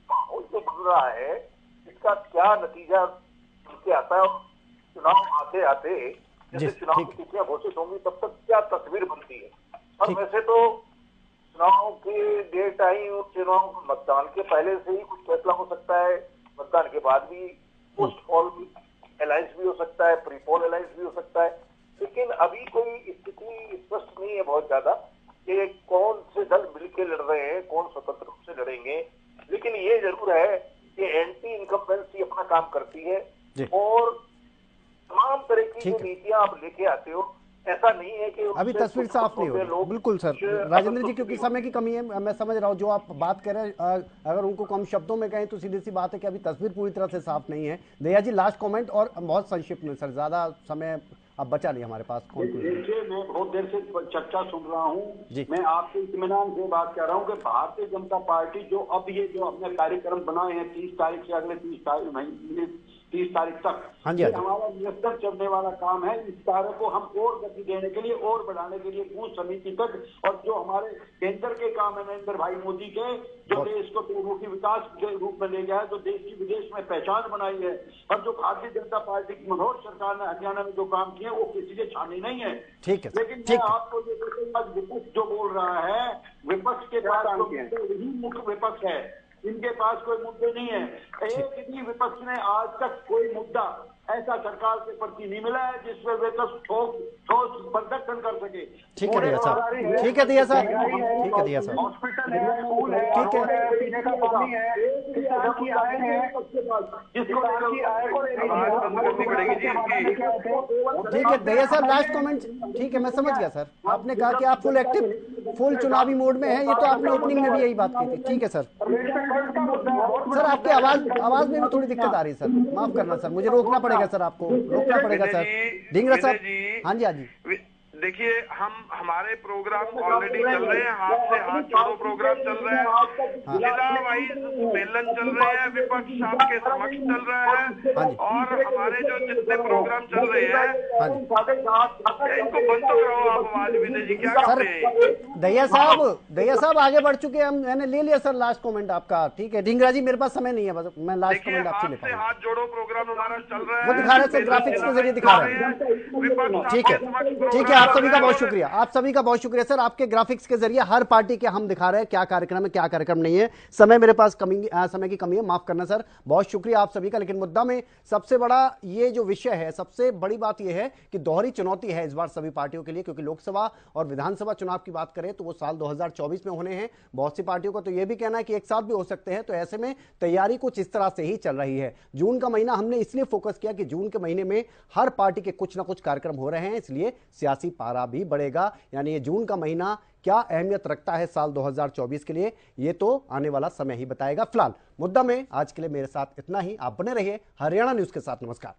माहौल जो बन रहा है इसका क्या नतीजा निकल के आता है, और चुनाव आते आते जैसे चुनाव की तिथियां घोषित होंगी तब तक क्या तस्वीर बनती है। और वैसे तो चुनाव की डेट आई और चुनाव मतदान के पहले से ही कुछ फैसला हो सकता है, मतदान के बाद भी पोस्ट पोल अलायंस भी हो सकता है, प्री पोल अलायंस भी हो सकता है। लेकिन अभी कोई स्थिति स्पष्ट नहीं है बहुत ज्यादा कि कौन से दल मिलकर लड़ रहे हैं, कौन स्वतंत्र रूप से लड़ेंगे। लेकिन ये जरूर है कि काम करती है और तमाम तरह की जो नीतियां आप लेके आते हो, ऐसा नहीं है कि अभी तस्वीर साफ नहीं हो रही। बिल्कुल सर, राजेंद्र जी, क्योंकि समय की कमी है, मैं समझ रहा हूँ जो आप बात कर रहे हैं, अगर उनको कम शब्दों में कहें तो सीधी सी बात है कि अभी तस्वीर पूरी तरह से साफ नहीं है। दया जी, लास्ट कमेंट और बहुत संक्षिप्त में सर, ज्यादा समय अब बचा नहीं हमारे पास। देखिए, मैं बहुत देर से चर्चा सुन रहा हूँ, मैं आपसे इत्मीनान से बात कर रहा हूँ कि भारतीय जनता पार्टी जो अब ये जो अपने कार्यक्रम बनाए हैं 30 तारीख से अगले 30 तारीख तक, ये हमारा निरंतर चलने वाला काम है। इस कार्य को हम और गति देने के लिए और बढ़ाने के लिए बूथ समिति तक, और जो हमारे केंद्र के काम है नरेंद्र भाई मोदी के, जो देश को बहुमुखी विकास के रूप में ले गया है, जो देश की विदेश में पहचान बनाई है, और जो भारतीय जनता पार्टी की मनोहर सरकार ने हरियाणा में जो काम किए वो किसी के छानी नहीं है। ठीक है, लेकिन मैं आपको ये आज विपक्ष जो बोल रहा है, विपक्ष के पास यही मुख्य विपक्ष है, इनके पास कोई मुद्दे नहीं है। एक भी विपक्ष ने आज तक कोई मुद्दा ऐसा सरकार के प्रति नहीं मिला है जिसमें विपक्ष ठोस प्रदर्शन कर सके। ठीक है दिया साहब, ठीक है दिया साहब, ठीक है दिया साहब, हॉस्पिटल है, स्कूल है, ठीक है, पीने का पानी है, किसान की आय है, किसान की आय को ठीक है दया साहब, लास्ट कमेंट। ठीक है, मैं समझ गया सर, आपने कहा कि आप फुल एक्टिव, फुल चुनावी मोड में हैं, ये तो आपने ओपनिंग में भी यही बात की थी। ठीक है सर, सर आपकी आवाज में भी थोड़ी दिक्कत आ रही है सर, माफ करना सर, मुझे रोकना पड़ेगा सर, आपको रोकना पड़ेगा सर। ढींगरा साहब, हाँ जी, हाँ जी। देखिए, हमारे प्रोग्राम ऑलरेडी चल रहे हैं, हाथ से हाथ जोड़ो प्रोग्राम चल रहे हैं, जिला वाइज सम्मेलन चल रहे हैं, विपक्ष आपके समक्ष चल रहा है, और हमारे जो जितने प्रोग्राम चल रहे हैं इनको बंद तो करो आप आवाज। विनय जी, क्या करते हैं? दया साहब आगे बढ़ चुके हैं, मैंने ले लिया सर लास्ट कमेंट आपका। ठीक है ढींगरा जी, मेरे पास समय नहीं है, बस मैं लास्ट कमेंट आपसे ले पाऊंगा। हाथ जोड़ो प्रोग्राम हमारा चल रहा है, वो दिखा रहे सर, ग्राफिक्स के जरिए दिखा रहे हैं। ठीक है, ठीक है, आप सभी का बहुत शुक्रिया, आप सभी का बहुत शुक्रिया सर, आपके ग्राफिक्स के जरिए हर पार्टी के हम दिखा रहे हैं क्या कार्यक्रम है, क्या कार्यक्रम नहीं है। समय मेरे पास समय की कमी है, माफ करना सर, बहुत शुक्रिया आप सभी का। लेकिन मुद्दा में सबसे बड़ा ये जो विषय है, सबसे बड़ी बात यह है कि दोहरी चुनौती है इस बार सभी पार्टियों के लिए, क्योंकि लोकसभा और विधानसभा चुनाव की बात करें तो वो साल 2024 में होने हैं। बहुत सी पार्टियों का तो यह भी कहना है कि एक साथ भी हो सकते हैं, तो ऐसे में तैयारी कुछ इस तरह से ही चल रही है। जून का महीना हमने इसलिए फोकस किया कि जून के महीने में हर पार्टी के कुछ ना कुछ कार्यक्रम हो रहे हैं, इसलिए सियासी पारा भी बढ़ेगा। यानी ये जून का महीना क्या अहमियत रखता है साल 2024 के लिए, ये तो आने वाला समय ही बताएगा। फिलहाल मुद्दा में आज के लिए मेरे साथ इतना ही। आप बने रहिए हरियाणा न्यूज के साथ। नमस्कार।